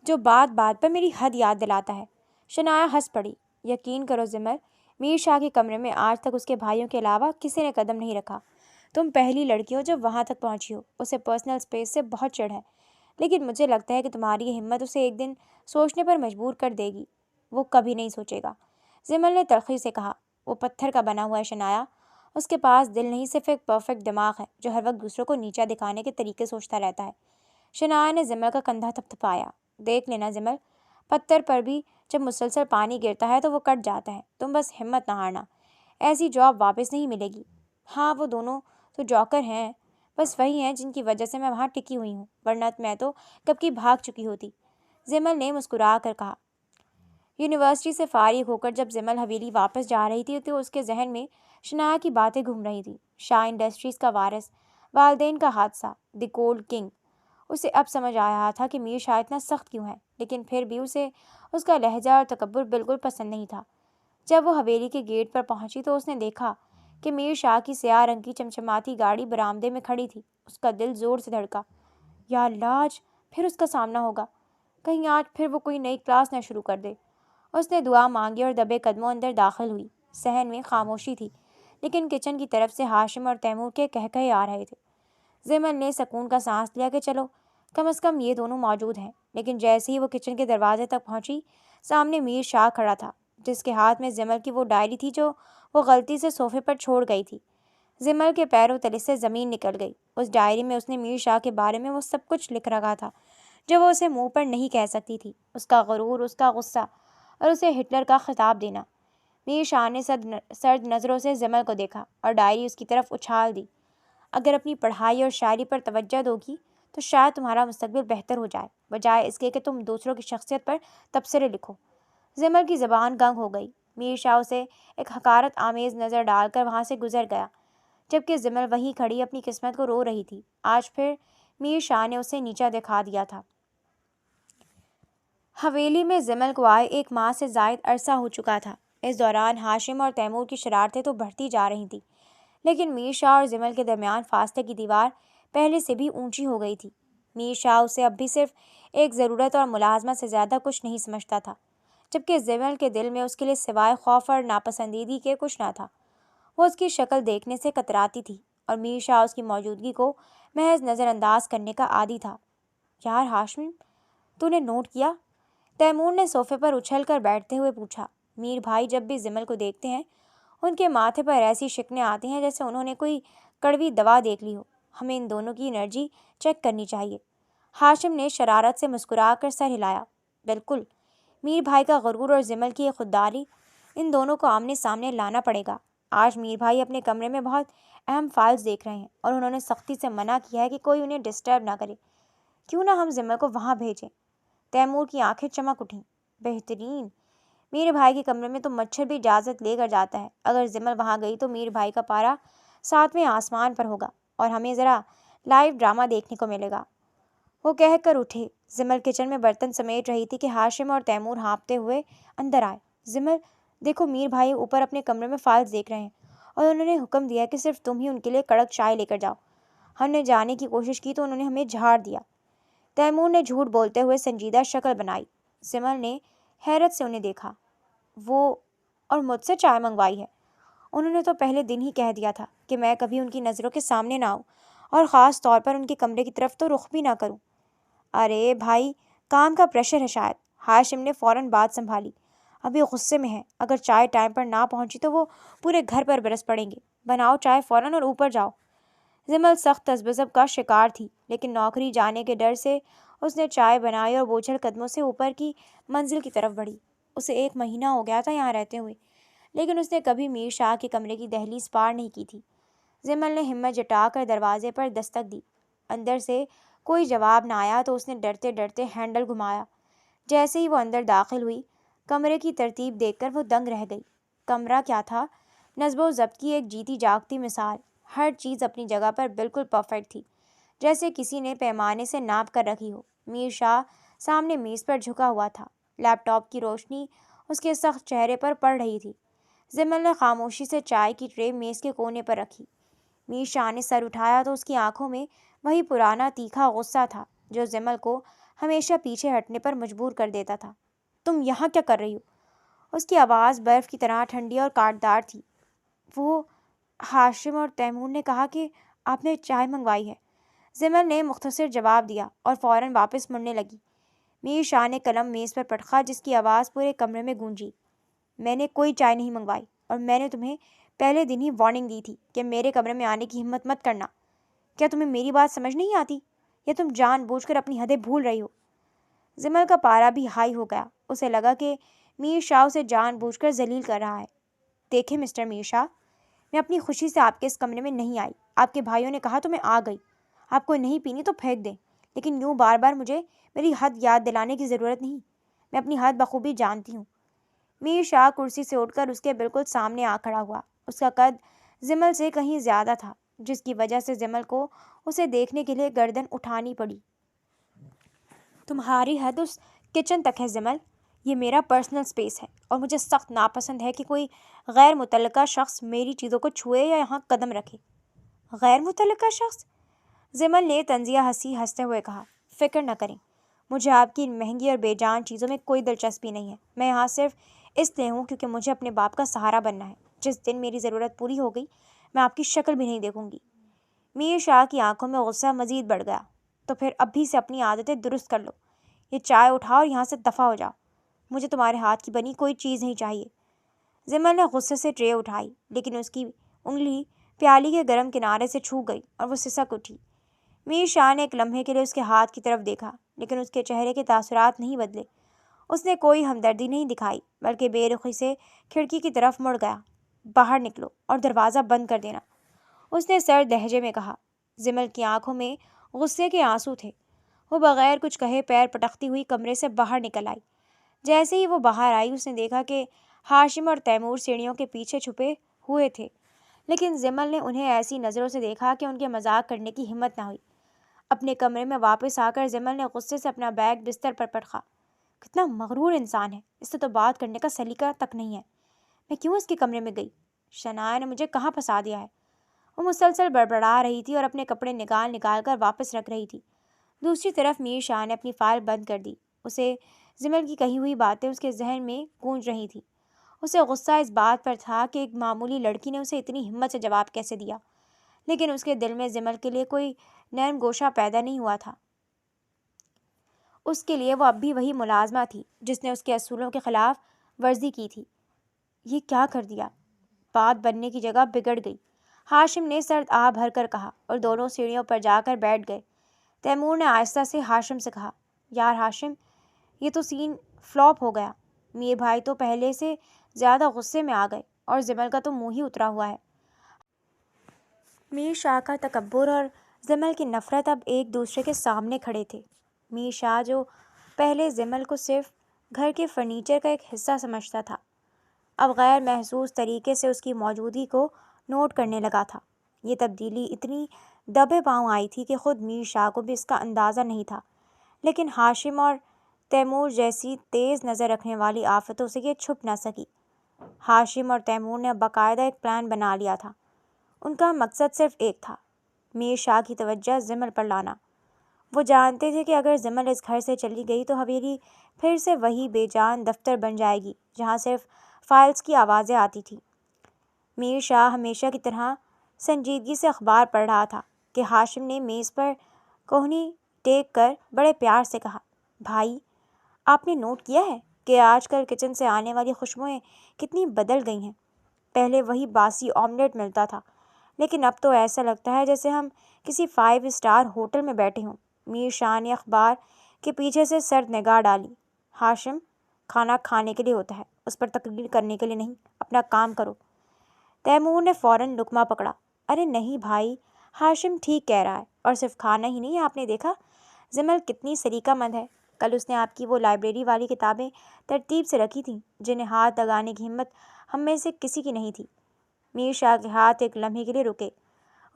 S1: جو بات بات پر میری حد یاد دلاتا ہے۔ شنایا ہنس پڑی۔ یقین کرو زمل، میر شاہ کے کمرے میں آج تک اس کے بھائیوں کے علاوہ کسی نے قدم نہیں رکھا۔ تم پہلی لڑکی ہو جو وہاں تک پہنچی ہو۔ اسے پرسنل اسپیس سے بہت چڑھ ہے، لیکن مجھے لگتا ہے کہ تمہاری یہ ہمت اسے ایک دن سوچنے پر مجبور کر دے گی۔ وہ کبھی نہیں سوچے گا، زمل نے تلخی سے کہا۔ وہ پتھر کا بنا ہوا ہے شنایا، اس کے پاس دل نہیں، صرف ایک پرفیکٹ دماغ ہے جو ہر وقت دوسروں کو نیچا دکھانے کے طریقے سوچتا رہتا ہے۔ شنایا نے زمل کا کندھا تھپتھپایا۔ دیکھ لینا زمل، پتھر پر بھی جب مسلسل پانی گرتا ہے تو وہ کٹ جاتا ہے، تم بس ہمت نہ ہارنا، ایسی جاب واپس نہیں ملے گی۔ ہاں وہ دونوں تو جوکر ہیں، بس وہی ہیں جن کی وجہ سے میں وہاں ٹکی ہوئی ہوں، ورنہ میں تو کب کی بھاگ چکی ہوتی، زمل نے مسکرا کر کہا۔ یونیورسٹی سے فارغ ہو کر جب زمل حویلی واپس جا رہی تھی تو اس کے ذہن میں شنایا کی باتیں گھوم رہی تھی۔ شاہ انڈسٹریز کا وارث، والدین کا حادثہ، دی کولڈ کنگ۔ اسے اب سمجھ آ رہا تھا کہ میر شاہ اتنا سخت کیوں ہے، لیکن پھر بھی اسے اس کا لہجہ اور تکبر بالکل پسند نہیں تھا۔ جب وہ حویلی کے گیٹ پر پہنچی تو اس نے دیکھا کہ میر شاہ کی سیاہ رنگ کی چمچماتی گاڑی برآمدے میں کھڑی تھی۔ اس کا دل زور سے دھڑکا۔ یا اللہ، آج پھر اس کا سامنا ہوگا، کہیں آج پھر وہ کوئی نئی کلاس نہ شروع کر دے۔ اس نے دعا مانگی اور دبے قدموں اندر داخل ہوئی۔ صحن میں خاموشی تھی، لیکن کچن کی طرف سے ہاشم اور تیمور کے کہکہے آ رہے تھے۔ زمل نے سکون کا سانس لیا کہ چلو کم از کم یہ دونوں موجود ہیں، لیکن جیسے ہی وہ کچن کے دروازے تک پہنچی، سامنے میر شاہ کھڑا تھا، جس کے ہاتھ میں زمل کی وہ ڈائری تھی جو وہ غلطی سے صوفے پر چھوڑ گئی تھی۔ زمل کے پیروں تلے سے زمین نکل گئی۔ اس ڈائری میں اس نے میر شاہ کے بارے میں وہ سب کچھ لکھ رکھا تھا جو وہ اسے منہ پر نہیں کہہ سکتی تھی، اس کا غرور، اس کا غصہ اور اسے ہٹلر کا خطاب دینا۔ میر شاہ نے سرد نظروں سے زمل کو دیکھا اور ڈائری اس کی طرف اچھال دی۔ اگر اپنی پڑھائی اور شاعری پر توجہ دو گی تو شاید تمہارا مستقبل بہتر ہو جائے، بجائے اس کے کہ تم دوسروں کی شخصیت پر تبصرے لکھو۔ زمل کی زبان گنگ ہو گئی۔ میر شاہ اسے ایک حقارت آمیز نظر ڈال کر وہاں سے گزر گیا، جبکہ زمل وہیں کھڑی اپنی قسمت کو رو رہی تھی۔ آج پھر میر شاہ نے اسے نیچا دکھا دیا تھا۔ حویلی میں زمل کو آئے 1 ماہ سے زائد عرصہ ہو چکا تھا۔ اس دوران ہاشم اور تیمور کی شرارتیں تو بڑھتی جا رہی تھیں، لیکن میر شاہ اور زمل کے درمیان فاصلے کی دیوار پہلے سے بھی اونچی ہو گئی تھی۔ میر شاہ اسے اب بھی صرف ایک ضرورت اور ملازمت سے زیادہ کچھ نہیں سمجھتا تھا، جبکہ زمل کے دل میں اس کے لیے سوائے خوف اور ناپسندیدگی کے کچھ نہ تھا۔ وہ اس کی شکل دیکھنے سے کتراتی تھی اور میر شاہ اس کی موجودگی کو محض نظر انداز کرنے کا عادی تھا۔ یار ہاشم، تو نے نوٹ کیا؟ تیمور نے صوفے پر اچھل کر بیٹھتے ہوئے پوچھا۔ میر بھائی جب بھی زمل کو دیکھتے ہیں ان کے ماتھے پر ایسی شکنیں آتی ہیں جیسے انہوں نے کوئی کڑوی دوا دیکھ لی ہو۔ ہمیں ان دونوں کی انرجی چیک کرنی چاہیے۔ ہاشم نے شرارت سے مسکرا کر سر ہلایا۔ بالکل، میر بھائی کا غرور اور زمل کی یہ خودداری، ان دونوں کو آمنے سامنے لانا پڑے گا۔ آج میر بھائی اپنے کمرے میں بہت اہم فائلز دیکھ رہے ہیں اور انہوں نے سختی سے منع کیا ہے کہ کوئی انہیں ڈسٹرب نہ کرے۔ کیوں نہ ہم زمل کو وہاں بھیجیں؟ تیمور کی آنکھیں چمک اٹھیں۔ بہترین، میرے بھائی کے کمرے میں تو مچھر بھی اجازت لے کر جاتا ہے۔ اگر زمل وہاں گئی تو میر بھائی کا پارا 7ویں آسمان پر ہوگا اور ہمیں ذرا لائیو ڈرامہ دیکھنے کو ملے گا۔ وہ کہہ کر اٹھے۔ زمل کچن میں برتن سمیٹ رہی تھی کہ ہاشم اور تیمور ہانپتے ہوئے اندر آئے۔ زمل، دیکھو میر بھائی اوپر اپنے کمرے میں فائلز دیکھ رہے ہیں اور انہوں نے حکم دیا کہ صرف تم ہی ان کے لیے کڑک چائے لے کر جاؤ۔ ہم نے جانے کی کوشش کی تو انہوں نے ہمیں جھاڑ دیا۔ تیمور نے جھوٹ بولتے ہوئے سنجیدہ شکل بنائی۔ زمل نے حیرت سے انہیں دیکھا۔ وہ اور مجھ سے چائے منگوائی ہے؟ انہوں نے تو پہلے دن ہی کہہ دیا تھا کہ میں کبھی ان کی نظروں کے سامنے نہ آؤں اور خاص طور پر ان کے کمرے کی طرف تو رخ بھی نہ کروں۔ ارے بھائی، کام کا پریشر ہے شاید۔ ہاشم نے فوراً بات سنبھالی۔ ابھی غصے میں ہے، اگر چائے ٹائم پر نہ پہنچی تو وہ پورے گھر پر برس پڑیں گے۔ بناؤ چائے فوراً اور اوپر جاؤ۔ زمل سخت تذبذب کا شکار تھی، لیکن نوکری جانے کے ڈر سے اس نے چائے بنائی اور بوجھل قدموں سے اوپر کی منزل کی طرف بڑھی۔ اسے 1 مہینہ ہو گیا تھا یہاں رہتے ہوئے، لیکن اس نے کبھی میر شاہ کے کمرے کی دہلیز پار نہیں کی تھی۔ زمل نے ہمت جٹا کر دروازے پر دستک دی۔ اندر سے کوئی جواب نہ آیا تو اس نے ڈرتے ڈرتے ہینڈل گھمایا۔ جیسے ہی وہ اندر داخل ہوئی، کمرے کی ترتیب دیکھ کر وہ دنگ رہ گئی۔ کمرہ کیا تھا، نظم و ضبط کی ایک جیتی جاگتی مثال۔ ہر چیز اپنی جگہ پر بالکل پرفیکٹ تھی، جیسے کسی نے پیمانے سے ناپ کر رکھی ہو۔ میر شاہ سامنے میز پر جھکا ہوا تھا، لیپ ٹاپ کی روشنی اس کے سخت چہرے پر پڑ رہی تھی۔ زمل نے خاموشی سے چائے کی ٹرے میز کے کونے پر رکھی۔ میر شاہ نے سر اٹھایا تو اس کی آنکھوں میں وہی پرانا تیکھا غصہ تھا جو زمل کو ہمیشہ پیچھے ہٹنے پر مجبور کر دیتا تھا۔ تم یہاں کیا کر رہی ہو؟ اس کی آواز برف کی طرح ٹھنڈی اور کاٹدار تھی۔ وہ ہاشم اور تیمور نے کہا کہ آپ نے چائے منگوائی ہے۔ زمل نے مختصر جواب دیا اور فوراً واپس مڑنے لگی۔ میر شاہ نے قلم میز پر پٹخا جس کی آواز پورے کمرے میں گونجی۔ میں نے کوئی چائے نہیں منگوائی اور میں نے تمہیں پہلے دن ہی وارننگ دی تھی کہ میرے کمرے میں آنے کی ہمت مت کرنا۔ کیا تمہیں میری بات سمجھ نہیں آتی یا تم جان بوجھ کر اپنی حدیں بھول رہی ہو؟ زمل کا پارا بھی ہائی ہو گیا۔ اسے لگا کہ میر شاہ اسے جان بوجھ کر ذلیل کر رہا ہے۔ دیکھیں مسٹر میر شاہ، میں اپنی خوشی سے آپ کے اس کمرے میں نہیں آئی۔ آپ کے بھائیوں نے کہا تو میں آ گئی۔ آپ کو نہیں پینی تو پھینک دیں، لیکن یوں بار بار مجھے میری حد یاد دلانے کی ضرورت نہیں۔ میں اپنی حد بخوبی جانتی ہوں۔ میر شاہ کرسی سے اٹھ کر اس کے بالکل سامنے آ کھڑا ہوا۔ اس کا قد زمل سے کہیں زیادہ تھا، جس کی وجہ سے زمل کو اسے دیکھنے کے لیے گردن اٹھانی پڑی۔ تمہاری حد اس کچن تک ہے زمل۔ یہ میرا پرسنل سپیس ہے اور مجھے سخت ناپسند ہے کہ کوئی غیر متعلقہ شخص میری چیزوں کو چھوئے یا یہاں قدم رکھے۔ غیر متعلقہ شخص؟ زمل نے طنزیہ ہنستے ہوئے کہا۔ فکر نہ کریں، مجھے آپ کی ان مہنگی اور بے جان چیزوں میں کوئی دلچسپی نہیں ہے۔ میں یہاں صرف اس لیے ہوں کیونکہ مجھے اپنے باپ کا سہارا بننا ہے۔ جس دن میری ضرورت پوری ہو گئی میں آپ کی شکل بھی نہیں دیکھوں گی۔ میر شاہ کی آنکھوں میں غصہ مزید بڑھ گیا۔ تو پھر ابھی سے اپنی عادتیں درست کر لو۔ یہ چائے اٹھاؤ اور یہاں سے دفع ہو جاؤ۔ مجھے تمہارے ہاتھ کی بنی کوئی چیز نہیں چاہیے۔ زمل نے غصے سے ٹرے اٹھائی، لیکن اس کی انگلی پیالی کے گرم کنارے سے چھو گئی اور وہ سسک اٹھی۔ میر شاہ نے ایک لمحے کے لیے اس کے ہاتھ کی طرف دیکھا، لیکن اس کے چہرے کے تاثرات نہیں بدلے۔ اس نے کوئی ہمدردی نہیں دکھائی، بلکہ بے رخی سے کھڑکی کی طرف مڑ گیا۔ باہر نکلو اور دروازہ بند کر دینا، اس نے سرد لہجے میں کہا۔ زمل کی آنکھوں میں غصے کے آنسو تھے۔ وہ بغیر کچھ کہے پیر پٹکتی ہوئی کمرے سے باہر نکل آئی۔ جیسے ہی وہ باہر آئی اس نے دیکھا کہ ہاشم اور تیمور سیڑھیوں کے پیچھے چھپے ہوئے تھے، لیکن زمل نے انہیں ایسی نظروں سے دیکھا کہ ان کے مذاق کرنے کی ہمت نہ ہوئی۔ اپنے کمرے میں واپس آ کر زمل نے غصے سے اپنا بیگ بستر پر پٹخا۔ کتنا مغرور انسان ہے، اس سے تو بات کرنے کا سلیقہ تک نہیں ہے۔ میں کیوں اس کے کمرے میں گئی؟ شنایا نے مجھے کہاں پھنسا دیا ہے؟ وہ مسلسل بڑبڑا رہی تھی اور اپنے کپڑے نکال کر واپس رکھ رہی تھی۔ دوسری طرف میر شاہ نے اپنی فائل بند کر دی۔ اسے زمل کی کہی ہوئی باتیں اس کے ذہن میں گونج رہی تھی۔ اسے غصہ اس بات پر تھا کہ ایک معمولی لڑکی نے اسے اتنی ہمت سے جواب کیسے دیا، لیکن اس کے دل میں زمل کے لیے کوئی نرم گوشہ پیدا نہیں ہوا تھا۔ اس کے لیے وہ اب بھی وہی ملازمہ تھی جس نے اس کے اصولوں کے خلاف ورزی کی تھی۔ یہ کیا کر دیا؟ بات بننے کی جگہ بگڑ گئی، ہاشم نے سرد آہ بھر کر کہا، اور دونوں سیڑھیوں پر جا کر بیٹھ گئے۔ تیمور نے آہستہ سے ہاشم سے کہا، یار ہاشم، یہ تو سین فلاپ ہو گیا۔ میر بھائی تو پہلے سے زیادہ غصے میں آ گئے اور زمل کا تو منہ ہی اترا ہوا ہے۔ میر شاہ کا تکبر اور زمل کی نفرت اب ایک دوسرے کے سامنے کھڑے تھے۔ میر شاہ جو پہلے زمل کو صرف گھر کے فرنیچر کا ایک حصہ سمجھتا تھا، اب غیر محسوس طریقے سے اس کی موجودگی کو نوٹ کرنے لگا تھا۔ یہ تبدیلی اتنی دبے پاؤں آئی تھی کہ خود میر شاہ کو بھی اس کا اندازہ نہیں تھا، لیکن ہاشم اور تیمور جیسی تیز نظر رکھنے والی آفتوں سے یہ چھپ نہ سکی۔ ہاشم اور تیمور نے باقاعدہ ایک پلان بنا لیا تھا۔ ان کا مقصد صرف ایک تھا، میر شاہ کی توجہ زمل پر لانا۔ وہ جانتے تھے کہ اگر زمل اس گھر سے چلی گئی تو حویلی پھر سے وہی بے جان دفتر بن جائے گی جہاں صرف فائلز کی آوازیں آتی تھیں۔ میر شاہ ہمیشہ کی طرح سنجیدگی سے اخبار پڑھ رہا تھا کہ ہاشم نے میز پر کوہنی ٹیک کر بڑے پیار سے کہا، بھائی، آپ نے نوٹ کیا ہے کہ آج کل کچن سے آنے والی خوشبوئیں کتنی بدل گئی ہیں؟ پہلے وہی باسی آملیٹ ملتا تھا، لیکن اب تو ایسا لگتا ہے جیسے ہم کسی 5 اسٹار ہوٹل میں بیٹھے ہوں۔ میر شاہ نے اخبار کے پیچھے سے سرد نگاہ ڈالی۔ ہاشم، کھانا کھانے کے لیے ہوتا ہے، اس پر تقریر کرنے کے لیے نہیں، اپنا کام کرو۔ تیمور نے فوراً لقمہ پکڑا۔ ارے نہیں بھائی، ہاشم ٹھیک کہہ رہا ہے، اور صرف کھانا ہی نہیں، آپ نے دیکھا زمل کتنی سلیقہ مند ہے۔ کل اس نے آپ کی وہ لائبریری والی کتابیں ترتیب سے رکھی تھیں جنہیں ہاتھ لگانے کی ہمت ہم میں سے کسی کی نہیں تھی۔ میر شاہ کے ہاتھ ایک لمحے کے لیے رکے۔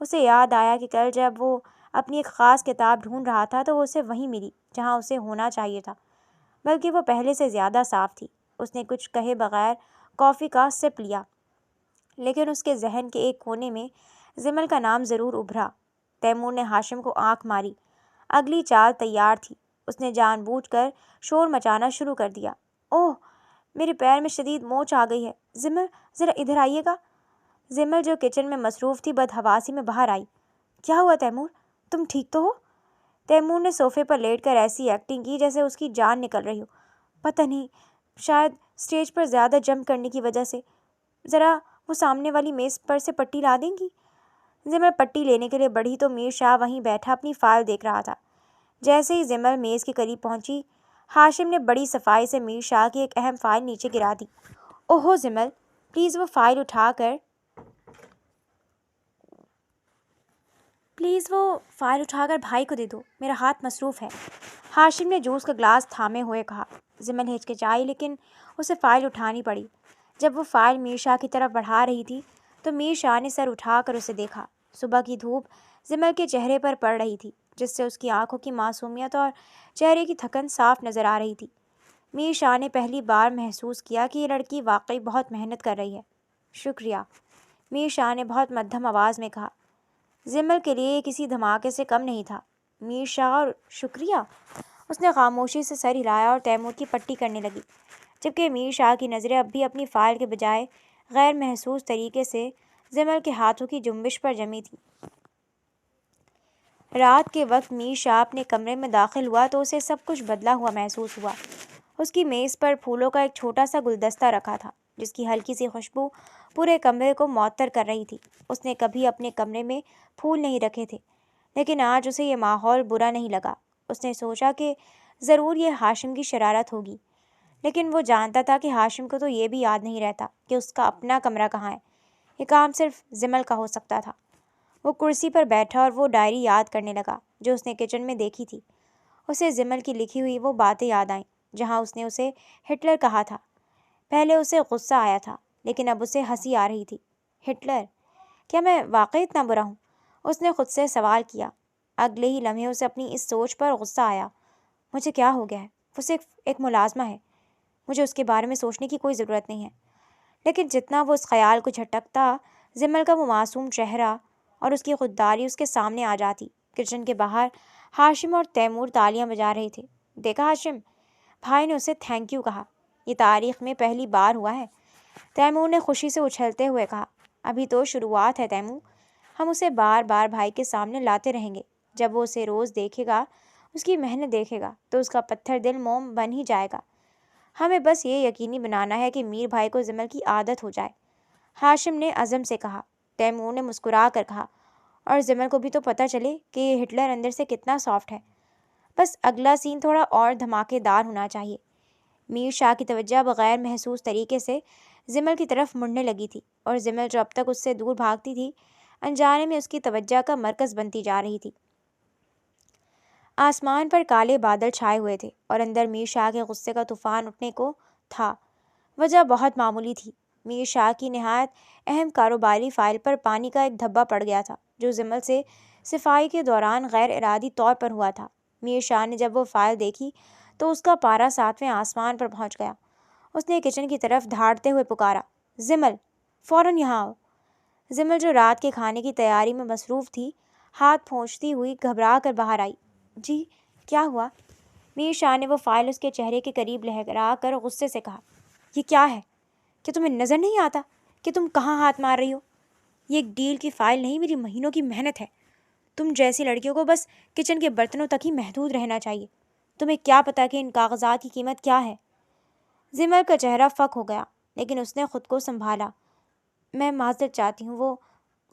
S1: اسے یاد آیا کہ کل جب وہ اپنی ایک خاص کتاب ڈھونڈ رہا تھا تو وہ اسے وہیں ملی جہاں اسے ہونا چاہیے تھا۔ بلکہ وہ پہلے سے زیادہ صاف تھی۔ اس نے کچھ کہے بغیر کافی کا سپ لیا، لیکن اس کے ذہن کے ایک کونے میں زمل کا نام ضرور ابھرا۔ تیمور نے ہاشم کو آنکھ ماری۔ اگلی چال تیار تھی۔ اس نے جان بوجھ کر شور مچانا شروع کر دیا۔ اوہ، میرے پیر میں شدید موچ آ گئی ہے۔ زمل، ذرا ادھر آئیے گا۔ زمل جو کچن میں مصروف تھی بدحواسی میں باہر آئی۔ کیا ہوا تیمور؟ تم ٹھیک تو ہو؟ تیمور نے صوفے پر لیٹ کر ایسی ایکٹنگ کی جیسے اس کی جان نکل رہی ہو۔ پتہ نہیں، شاید اسٹیج پر زیادہ جمپ کرنے کی وجہ سے۔ ذرا وہ سامنے والی میز پر سے پٹی لا دیں گی؟ زمل پٹی لینے کے لیے بڑھی تو میر شاہ وہیں بیٹھا اپنی فائل دیکھ رہا تھا۔ جیسے ہی زمل میز کے قریب پہنچی، ہاشم نے بڑی صفائی سے میر شاہ کی ایک اہم فائل نیچے گرا دی۔ اوہو زمل، پلیز وہ فائل اٹھا کر بھائی کو دے دو، میرا ہاتھ مصروف ہے۔ ہاشم نے جوس کا گلاس تھامے ہوئے کہا۔ زمل ہچکچائی، لیکن اسے فائل اٹھانی پڑی۔ جب وہ فائل میر شاہ کی طرف بڑھا رہی تھی تو میر شاہ نے سر اٹھا کر اسے دیکھا۔ صبح کی دھوپ زمل کے چہرے پر پڑ رہی تھی، جس سے اس کی آنکھوں کی معصومیت اور چہرے کی تھکن صاف نظر آ رہی تھی۔ میر شاہ نے پہلی بار محسوس کیا کہ یہ لڑکی واقعی بہت محنت کر رہی ہے۔ شکریہ، میر شاہ نے بہت مدھم آواز میں کہا۔ زمل کے لیے یہ کسی دھماکے سے کم نہیں تھا۔ میر شاہ اور شکریہ؟ اس نے خاموشی سے سر ہلایا اور تیمور کی پٹی کرنے لگی، جبکہ میر شاہ کی نظریں اب بھی اپنی فائل کے بجائے غیر محسوس طریقے سے زمل کے ہاتھوں کی جنبش پر جمی تھی۔ رات کے وقت میر شاہ اپنے کمرے میں داخل ہوا تو اسے سب کچھ بدلا ہوا محسوس ہوا۔ اس کی میز پر پھولوں کا ایک چھوٹا سا گلدستہ رکھا تھا، جس کی ہلکی سی خوشبو پورے کمرے کو معطر کر رہی تھی۔ اس نے کبھی اپنے کمرے میں پھول نہیں رکھے تھے، لیکن آج اسے یہ ماحول برا نہیں لگا۔ اس نے سوچا کہ ضرور یہ ہاشم کی شرارت ہوگی، لیکن وہ جانتا تھا کہ ہاشم کو تو یہ بھی یاد نہیں رہتا کہ اس کا اپنا کمرہ کہاں ہے۔ یہ کام صرف زمل کا ہو سکتا تھا۔ وہ کرسی پر بیٹھا اور وہ ڈائری یاد کرنے لگا جو اس نے کچن میں دیکھی تھی۔ اسے زمل کی لکھی ہوئی وہ باتیں یاد آئیں جہاں اس نے اسے ہٹلر کہا تھا۔ پہلے اسے غصہ آیا تھا، لیکن اب اسے ہنسی آ رہی تھی۔ ہٹلر؟ کیا میں واقعی اتنا برا ہوں؟ اس نے خود سے سوال کیا۔ اگلے ہی لمحے اسے اپنی اس سوچ پر غصہ آیا۔ مجھے کیا ہو گیا ہے؟ وہ صرف ایک ملازمہ ہے، مجھے اس کے بارے میں سوچنے کی کوئی ضرورت نہیں ہے۔ لیکن جتنا وہ اس خیال کو جھٹکتا، زمل کا وہ معصوم چہرہ اور اس کی خودداری اس کے سامنے آ جاتی۔ کچن کے باہر ہاشم اور تیمور تالیاں بجا رہے تھے۔ دیکھا ہاشم، بھائی نے اسے تھینک یو کہا، یہ تاریخ میں پہلی بار ہوا ہے۔ تیمور نے خوشی سے اچھلتے ہوئے کہا۔ ابھی تو شروعات ہے تیمور، ہم اسے بار بار بھائی کے سامنے لاتے رہیں گے۔ جب وہ اسے روز دیکھے گا، اس کی محنت دیکھے گا، تو اس کا پتھر دل موم بن ہی جائے گا۔ ہمیں بس یہ یقینی بنانا ہے کہ میر بھائی کو زمل کی عادت ہو جائے، ہاشم نے عزم سے کہا۔ تیمور نے مسکرا کر کہا، اور زمل کو بھی تو پتہ چلے کہ یہ ہٹلر اندر سے کتنا سافٹ ہے۔ بس اگلا سین تھوڑا اور دھماکے دار ہونا چاہیے۔ میر شاہ کی توجہ بغیر محسوس طریقے سے زمل کی طرف مڑنے لگی تھی، اور زمل جو اب تک اس سے دور بھاگتی تھی، انجانے میں اس کی توجہ کا مرکز بنتی جا رہی تھی۔ آسمان پر کالے بادل چھائے ہوئے تھے اور اندر میر شاہ کے غصے کا طوفان اٹھنے کو تھا۔ وجہ بہت معمولی تھی۔ میر شاہ کی نہایت اہم کاروباری فائل پر پانی کا ایک دھبا پڑ گیا تھا جو زمل سے صفائی کے دوران غیر ارادی طور پر ہوا تھا۔ میر شاہ نے جب وہ فائل دیکھی تو اس کا پارا 7ویں آسمان پر پہنچ گیا۔ اس نے کچن کی طرف دھاڑتے ہوئے پکارا، زمل، فوراً یہاں آؤ۔ زمل جو رات کے کھانے کی تیاری میں مصروف تھی، ہاتھ پھونچتی ہوئی گھبرا کر باہر آئی۔ جی، کیا ہوا؟ میر شاہ نے وہ فائل اس کے چہرے کے قریب لہرا کر غصے سے کہا۔ یہ کیا ہے؟ کہ تمہیں نظر نہیں آتا کہ تم کہاں ہاتھ مار رہی ہو؟ یہ ایک ڈیل کی فائل نہیں، میری مہینوں کی محنت ہے۔ تم جیسی لڑکیوں کو بس کچن کے برتنوں تک ہی محدود رہنا چاہیے۔ تمہیں کیا پتا کہ ان کاغذات کی قیمت کیا ہے؟ زمل کا چہرہ فک ہو گیا، لیکن اس نے خود کو سنبھالا۔ میں معذرت چاہتی ہوں، وہ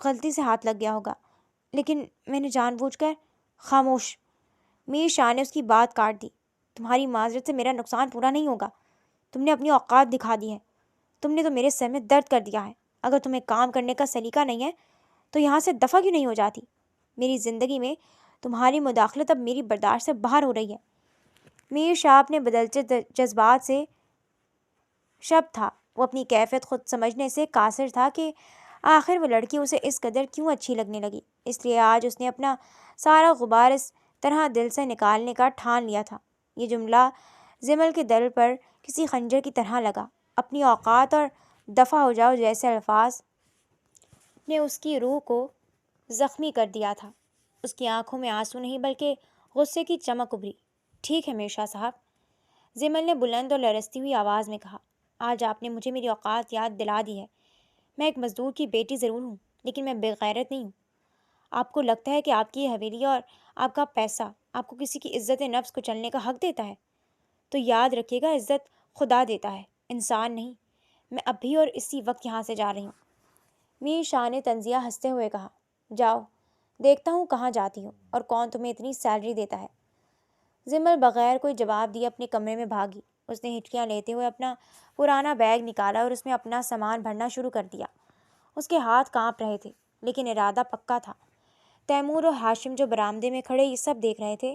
S1: غلطی سے ہاتھ لگ گیا ہوگا، لیکن میں نے جان بوجھ کر۔ خاموش، میر شاہ نے اس کی بات کاٹ دی۔ تمہاری معذرت سے میرا نقصان پورا نہیں ہوگا۔ تم نے اپنی اوقات دکھا دی ہے۔ تم نے تو میرے سر میں درد کر دیا ہے۔ اگر تمہیں کام کرنے کا سلیقہ نہیں ہے تو یہاں سے دفع کیوں نہیں ہو جاتی؟ میری زندگی میں تمہاری مداخلت اب میری برداشت سے باہر ہو رہی ہے۔ میر شاہ اپنے بدلتے جذبات سے شب تھا۔ وہ اپنی کیفیت خود سمجھنے سے قاصر تھا کہ آخر وہ لڑکی اسے اس قدر کیوں اچھی لگنے لگی۔ اس لیے آج اس نے اپنا سارا غبار اس طرح دل سے نکالنے کا ٹھان لیا تھا۔ یہ جملہ زمل کے دل پر کسی خنجر کی طرح لگا۔ اپنی اوقات اور دفع ہو جاؤ جیسے الفاظ نے اس کی روح کو زخمی کر دیا تھا۔ اس کی آنکھوں میں آنسو نہیں بلکہ غصے کی چمک ابھری۔ ٹھیک ہے میرشاہ صاحب، زمل نے بلند اور لرزتی ہوئی آواز میں کہا، آج آپ نے مجھے میری اوقات یاد دلا دی ہے۔ میں ایک مزدور کی بیٹی ضرور ہوں، لیکن میں بے غیرت نہیں ہوں۔ آپ کو لگتا ہے کہ آپ کی یہ حویلی اور آپ کا پیسہ آپ کو کسی کی عزت نفس کو چلنے کا حق دیتا ہے؟ تو یاد رکھیے گا، عزت خدا دیتا ہے، انسان نہیں۔ میں اب بھی اور اسی وقت یہاں سے جا رہی ہوں۔ میر شاہ نے طنزیہ ہنستے ہوئے کہا، جاؤ، دیکھتا ہوں کہاں جاتی ہو اور کون تمہیں اتنی سیلری دیتا ہے۔ زمل بغیر کوئی جواب دیے اپنے کمرے میں بھاگی۔ اس نے ہچکیاں لیتے ہوئے اپنا پرانا بیگ نکالا اور اس میں اپنا سامان بھرنا شروع کر دیا۔ اس کے ہاتھ کانپ رہے تھے، لیکن ارادہ پکا تھا۔ تیمور اور ہاشم جو برآمدے میں کھڑے یہ سب دیکھ رہے تھے،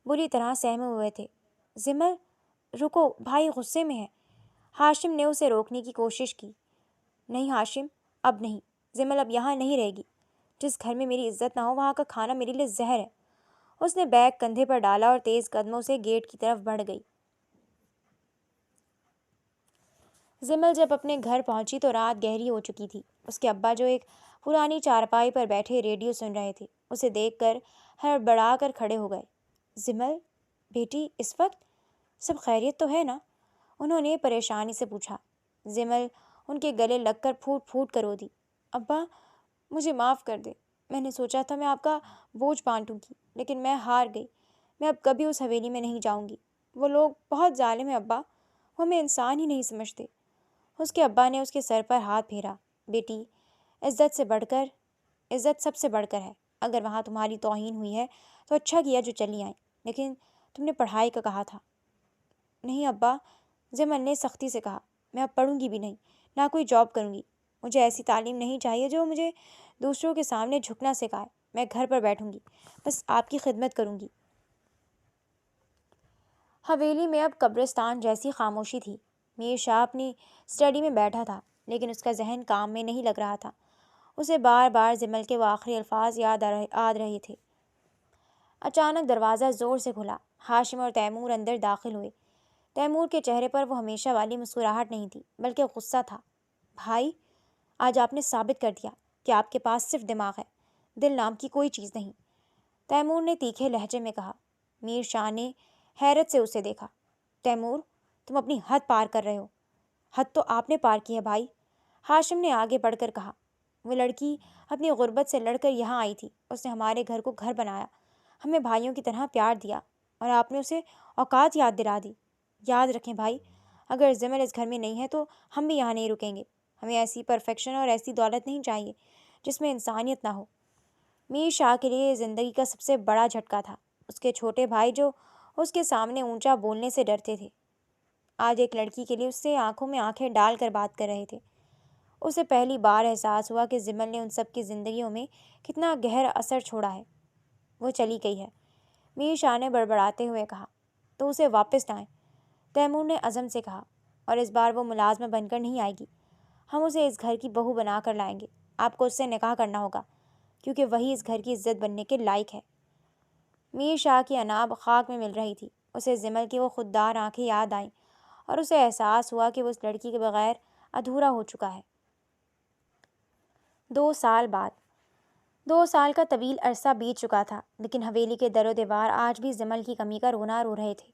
S1: بری طرح سہمے ہوئے تھے۔ زمل، رکو، بھائی غصے میں ہے۔ ہاشم نے اسے روکنے کی کوشش کی۔ نہیں ہاشم، اب نہیں۔ زمل اب یہاں نہیں رہے گی۔ جس گھر میں میری عزت نہ ہو وہاں کا کھانا میرے لیے زہر ہے۔ اس نے بیگ کندھے پر ڈالا اور تیز قدموں سے گیٹ کی طرف بڑھ گئی۔ زمل جب اپنے گھر پہنچی تو رات گہری ہو چکی تھی۔ اس کے ابا جو ایک پرانی چارپائی پر بیٹھے ریڈیو سن رہے تھے، اسے دیکھ کر ہڑبڑا کر کھڑے ہو گئے۔ زمل بیٹی، اس وقت سب خیریت تو ہے نا؟ انہوں نے پریشانی سے پوچھا۔ زمل ان کے گلے لگ کر پھوٹ پھوٹ کر رو دی۔ ابا، مجھے معاف کر دے۔ میں نے سوچا تھا میں آپ کا بوجھ بانٹوں گی، لیکن میں ہار گئی۔ میں اب کبھی اس حویلی میں نہیں جاؤں گی۔ وہ لوگ بہت ظالم ہیں ابا، وہ ہمیں انسان ہی نہیں سمجھتے۔ اس کے ابا نے اس کے سر پر ہاتھ پھیرا۔ بیٹی، عزت سب سے بڑھ کر ہے۔ اگر وہاں تمہاری توہین ہوئی ہے تو اچھا کیا جو چلی آئیں، لیکن تم نے پڑھائی کا کہا تھا۔ نہیں ابا، زمل نے سختی سے کہا، میں اب پڑھوں گی بھی نہیں، نہ کوئی جاب کروں گی۔ مجھے ایسی تعلیم نہیں چاہیے جو مجھے دوسروں کے سامنے جھکنا سکھائے۔ میں گھر پر بیٹھوں گی، بس آپ کی خدمت کروں گی۔ حویلی میں اب قبرستان جیسی خاموشی تھی۔ میر شاہ اپنی اسٹڈی میں بیٹھا تھا، لیکن اس کا ذہن کام میں نہیں لگ رہا تھا۔ اسے بار بار زمل کے وہ آخری الفاظ یاد آ رہے تھے۔ اچانک دروازہ زور سے کھلا۔ ہاشم اور تیمور اندر داخل ہوئے۔ تیمور کے چہرے پر وہ ہمیشہ والی مسکراہٹ نہیں تھی، بلکہ غصہ تھا۔ بھائی، آج آپ نے ثابت کر دیا کہ آپ کے پاس صرف دماغ ہے، دل نام کی کوئی چیز نہیں، تیمور نے تیکھے لہجے میں کہا۔ میر شاہ نے حیرت سے اسے دیکھا۔ تیمور، تم اپنی حد پار کر رہے ہو۔ حد تو آپ نے پار کی ہے بھائی، ہاشم نے آگے بڑھ کر کہا۔ وہ لڑکی اپنی غربت سے لڑ کر یہاں آئی تھی۔ اس نے ہمارے گھر کو گھر بنایا، ہمیں بھائیوں کی طرح پیار دیا، اور آپ نے اسے اوقات یاد دلا دی۔ یاد رکھیں بھائی، اگر زمل اس گھر میں نہیں ہے تو ہم بھی یہاں نہیں رکیں گے۔ ہمیں ایسی پرفیکشن اور ایسی دولت نہیں چاہیے جس میں انسانیت نہ ہو۔ میر شاہ کے لیے یہ زندگی کا سب سے بڑا جھٹکا تھا۔ اس کے چھوٹے بھائی جو اس کے سامنے اونچا بولنے سے ڈرتے تھے، آج ایک لڑکی کے لیے اس سے آنکھوں میں آنکھیں ڈال کر بات کر رہے تھے۔ اسے پہلی بار احساس ہوا کہ زمل نے ان سب کی زندگیوں میں کتنا گہرا اثر چھوڑا ہے۔ وہ چلی گئی ہے، میر شاہ نے بڑبڑاتے ہوئے کہا، تو اسے واپس لائیں۔ تیمور نے عزم سے کہا، اور اس بار وہ ملازمہ بن کر نہیں آئے گی، ہم اسے اس گھر کی بہو بنا کر لائیں گے۔ آپ کو اس سے نکاح کرنا ہوگا، کیونکہ وہی اس گھر کی عزت بننے کے لائق ہے۔ میر شاہ کی اناب خاک میں مل رہی تھی۔ اسے زمل کی وہ خوددار آنکھیں یاد آئیں، اور اسے احساس ہوا کہ وہ اس لڑکی کے بغیر ادھورا ہو چکا ہے۔ 2 سال بعد 2 سال کا طویل عرصہ بیت چکا تھا، لیکن حویلی کے در و دیوار آج بھی زمل کی کمی کا رونا رو رہے تھے۔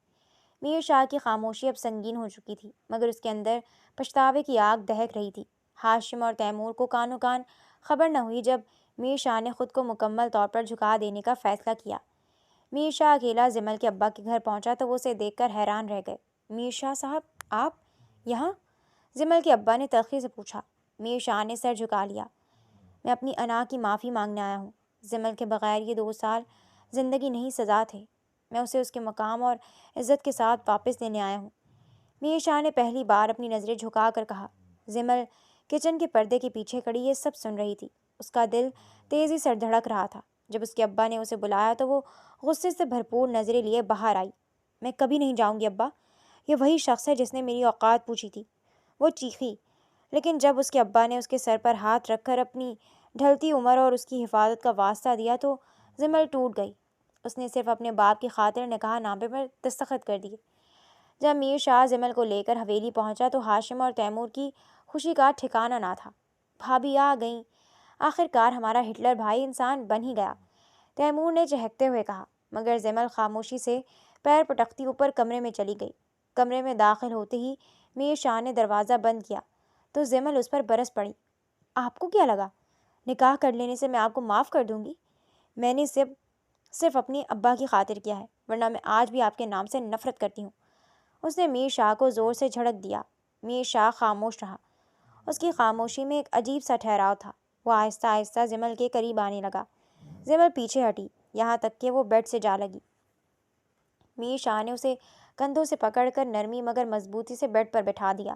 S1: میر شاہ کی خاموشی اب سنگین ہو چکی تھی، مگر اس کے اندر پچھتاوے کی آگ دہک رہی تھی۔ ہاشم اور تیمور کو کانوں کان خبر نہ ہوئی جب میر شاہ نے خود کو مکمل طور پر جھکا دینے کا فیصلہ کیا۔ میر شاہ اکیلا زمل کے ابا کے گھر پہنچا تو وہ اسے دیکھ کر حیران رہ گئے۔ میر شاہ صاحب، آپ یہاں؟ زمل کے ابا نے تلخی سے پوچھا۔ میر شاہ نے سر جھکا لیا۔ میں اپنی انا کی معافی مانگنے آیا ہوں۔ زمل کے بغیر یہ 2 سال زندگی نہیں، سزا تھے۔ میں اسے اس کے مقام اور عزت کے ساتھ واپس لینے آیا ہوں۔ میر شاہ نے پہلی بار اپنی نظریں جھکا کر کہا۔ زمل کچن کے پردے کے پیچھے کھڑی یہ سب سن رہی تھی۔ اس کا دل تیزی سے دھڑک رہا تھا۔ جب اس کے ابا نے اسے بلایا تو وہ غصے سے بھرپور نظریں لیے باہر آئی۔ میں کبھی نہیں جاؤں گی ابا، یہ وہی شخص ہے جس نے میری اوقات پوچھی تھی، وہ چیخی۔ لیکن جب اس کے ابا نے اس کے سر پر ہاتھ رکھ کر اپنی ڈھلتی عمر اور اس کی حفاظت کا واسطہ دیا تو زمل ٹوٹ گئی۔ اس نے صرف اپنے باپ کی خاطر نکاح نامے پر دستخط کر دیے۔ جب میر شاہ جمل کو لے کر حویلی پہنچا تو ہاشم اور تیمور کی خوشی کا ٹھکانہ نہ تھا۔ بھابھی آ گئیں، آخر کار ہمارا ہٹلر بھائی انسان بن ہی گیا، تیمور نے چہکتے ہوئے کہا، مگر جمل خاموشی سے پیر پٹکتی اوپر کمرے میں چلی گئی۔ کمرے میں داخل ہوتے ہی میر شاہ نے دروازہ بند کیا تو جمل اس پر برس پڑی۔ آپ کو کیا لگا نکاح کر لینے سے میں آپ کو معاف کر دوں گی؟ میں نے صرف اپنی ابا کی خاطر کیا ہے، ورنہ میں آج بھی آپ کے نام سے نفرت کرتی ہوں۔ اس نے میر شاہ کو زور سے جھڑک دیا۔ میر شاہ خاموش رہا۔ اس کی خاموشی میں ایک عجیب سا ٹھہراؤ تھا۔ وہ آہستہ آہستہ جمل کے قریب آنے لگا۔ جمل پیچھے ہٹی، یہاں تک کہ وہ بیڈ سے جا لگی۔ میر شاہ نے اسے کندھوں سے پکڑ کر نرمی مگر مضبوطی سے بیڈ پر بٹھا دیا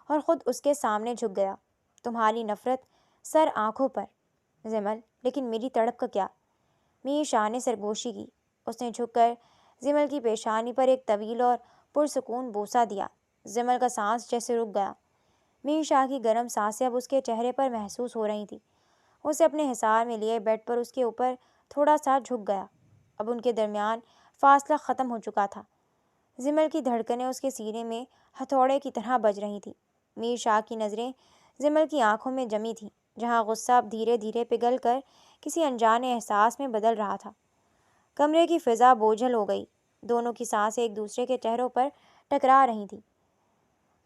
S1: اور خود اس کے سامنے جھک گیا۔ تمہاری نفرت سر آنکھوں پر جمل، لیکن میری تڑپ کا کیا؟ میر شاہ نے سرگوشی کی۔ اس نے جھک کر جمل کی پیشانی پر ایک طویل اور پرسکون بوسہ دیا۔ جمل کا سانس جیسے رک گیا۔ میر شاہ کی گرم سانسیں اب اس کے چہرے پر محسوس ہو رہی تھیں۔ اسے اپنے حصار میں لیے بیڈ پر اس کے اوپر تھوڑا سا جھک گیا۔ اب ان کے درمیان فاصلہ ختم ہو چکا تھا۔ جمل کی دھڑکنیں اس کے سینے میں ہتھوڑے کی طرح بج رہی تھیں۔ میر شاہ کی نظریں جمل کی آنکھوں میں جمی تھیں، جہاں غصہ اب دھیرے دھیرے پگھل کر کسی انجانے احساس میں بدل رہا تھا۔ کمرے کی فضا بوجھل ہو گئی۔ دونوں کی سانسیں ایک دوسرے کے چہروں پر ٹکرا رہی تھیں۔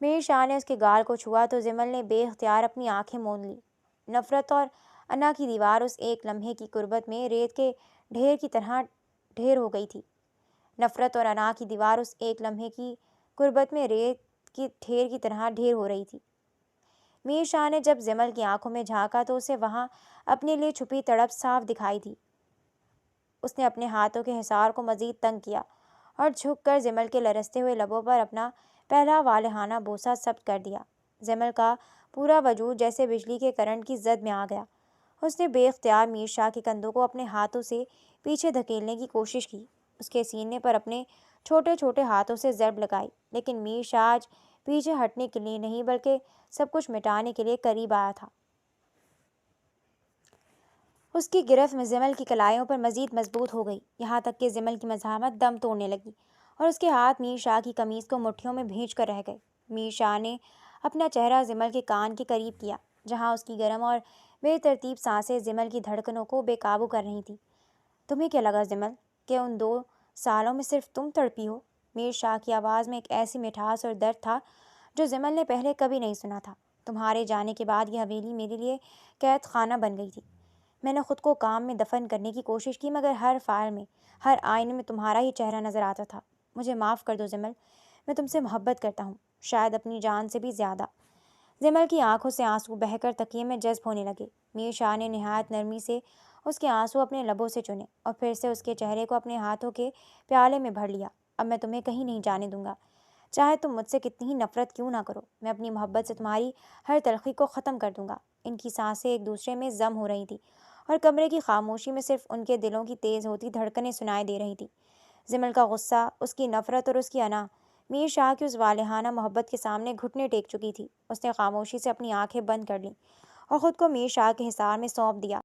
S1: میر شاہ نے اس کے گال کو چھوا تو جمل نے بے اختیار اپنی آنکھیں موند لی۔ نفرت اور انا کی دیوار اس ایک لمحے کی قربت میں ریت کے ڈھیر کی طرح ڈھیر ہو گئی تھی۔ نفرت اور انا کی دیوار اس ایک لمحے کی قربت میں ریت کی ڈھیر کی طرح ڈھیر ہو رہی تھی۔ میر شاہ نے جب جمل کی آنکھوں میں جھانکا تو اسے وہاں اپنے لیے چھپی تڑپ صاف دکھائی دی۔ اس نے اپنے ہاتھوں کے حصار کو مزید تنگ کیا اور جھک کر جمل کے لرزتے ہوئے لبوں پر اپنا پہلا والہانہ بوسہ ثبت کر دیا۔ جمل کا پورا وجود جیسے بجلی کے کرنٹ کی زد میں آ گیا۔ اس نے بے اختیار میر شاہ کے کندھوں کو اپنے ہاتھوں سے پیچھے دھکیلنے کی کوشش کی، اس کے سینے پر اپنے چھوٹے چھوٹے ہاتھوں سے ضرب لگائی، لیکن میر شاہ آج پیچھے ہٹنے کے لیے نہیں بلکہ سب کچھ مٹانے کے لیے قریب آیا تھا۔ اس کی گرفت میں جمل کی کلائیوں پر مزید مضبوط ہو گئی، یہاں تک کہ جمل کی مزاحمت دم توڑنے لگی اور اس کے ہاتھ میر شاہ کی قمیض کو مٹھیوں میں بھینچ کر رہ گئے۔ میر شاہ نے اپنا چہرہ جمل کے کان کے قریب کیا، جہاں اس کی گرم اور بے ترتیب سانسیں جمل کی دھڑکنوں کو بے قابو کر رہی تھیں۔ تمہیں کیا لگا جمل کہ ان 2 سالوں میں صرف تم تڑپی ہو؟ میر شاہ کی آواز میں ایک ایسی مٹھاس اور درد تھا جو جمل نے پہلے کبھی نہیں سنا تھا۔ تمہارے جانے کے بعد یہ حویلی میرے لیے قید خانہ بن گئی تھی۔ میں نے خود کو کام میں دفن کرنے کی کوشش کی، مگر ہر فائل میں، ہر آئینے میں تمہارا ہی چہرہ نظر آتا تھا۔ مجھے معاف کر دو جمل، میں تم سے محبت کرتا ہوں، شاید اپنی جان سے بھی زیادہ۔ جمل کی آنکھوں سے آنسو بہہ کر تکیے میں جذب ہونے لگے۔ میر شاہ نے نہایت نرمی سے اس کے آنسو اپنے لبوں سے چنے اور پھر سے اس کے چہرے کو اپنے ہاتھوں کے پیالے میں بھر لیا۔ اب میں تمہیں کہیں نہیں جانے دوں گا، چاہے تم مجھ سے کتنی ہی نفرت کیوں نہ کرو۔ میں اپنی محبت سے تمہاری ہر تلخی کو ختم کر دوں گا۔ ان کی سانسیں ایک دوسرے میں ضم ہو رہی تھیں اور کمرے کی خاموشی میں صرف ان کے دلوں کی تیز ہوتی دھڑکنیں سنائی دے رہی تھیں۔ جمل کا غصہ، اس کی نفرت اور اس کی انا میر شاہ کی اس والہانہ محبت کے سامنے گھٹنے ٹیک چکی تھی۔ اس نے خاموشی سے اپنی آنکھیں بند کر لیں اور خود کو میر شاہ کے حصار میں سونپ دیا۔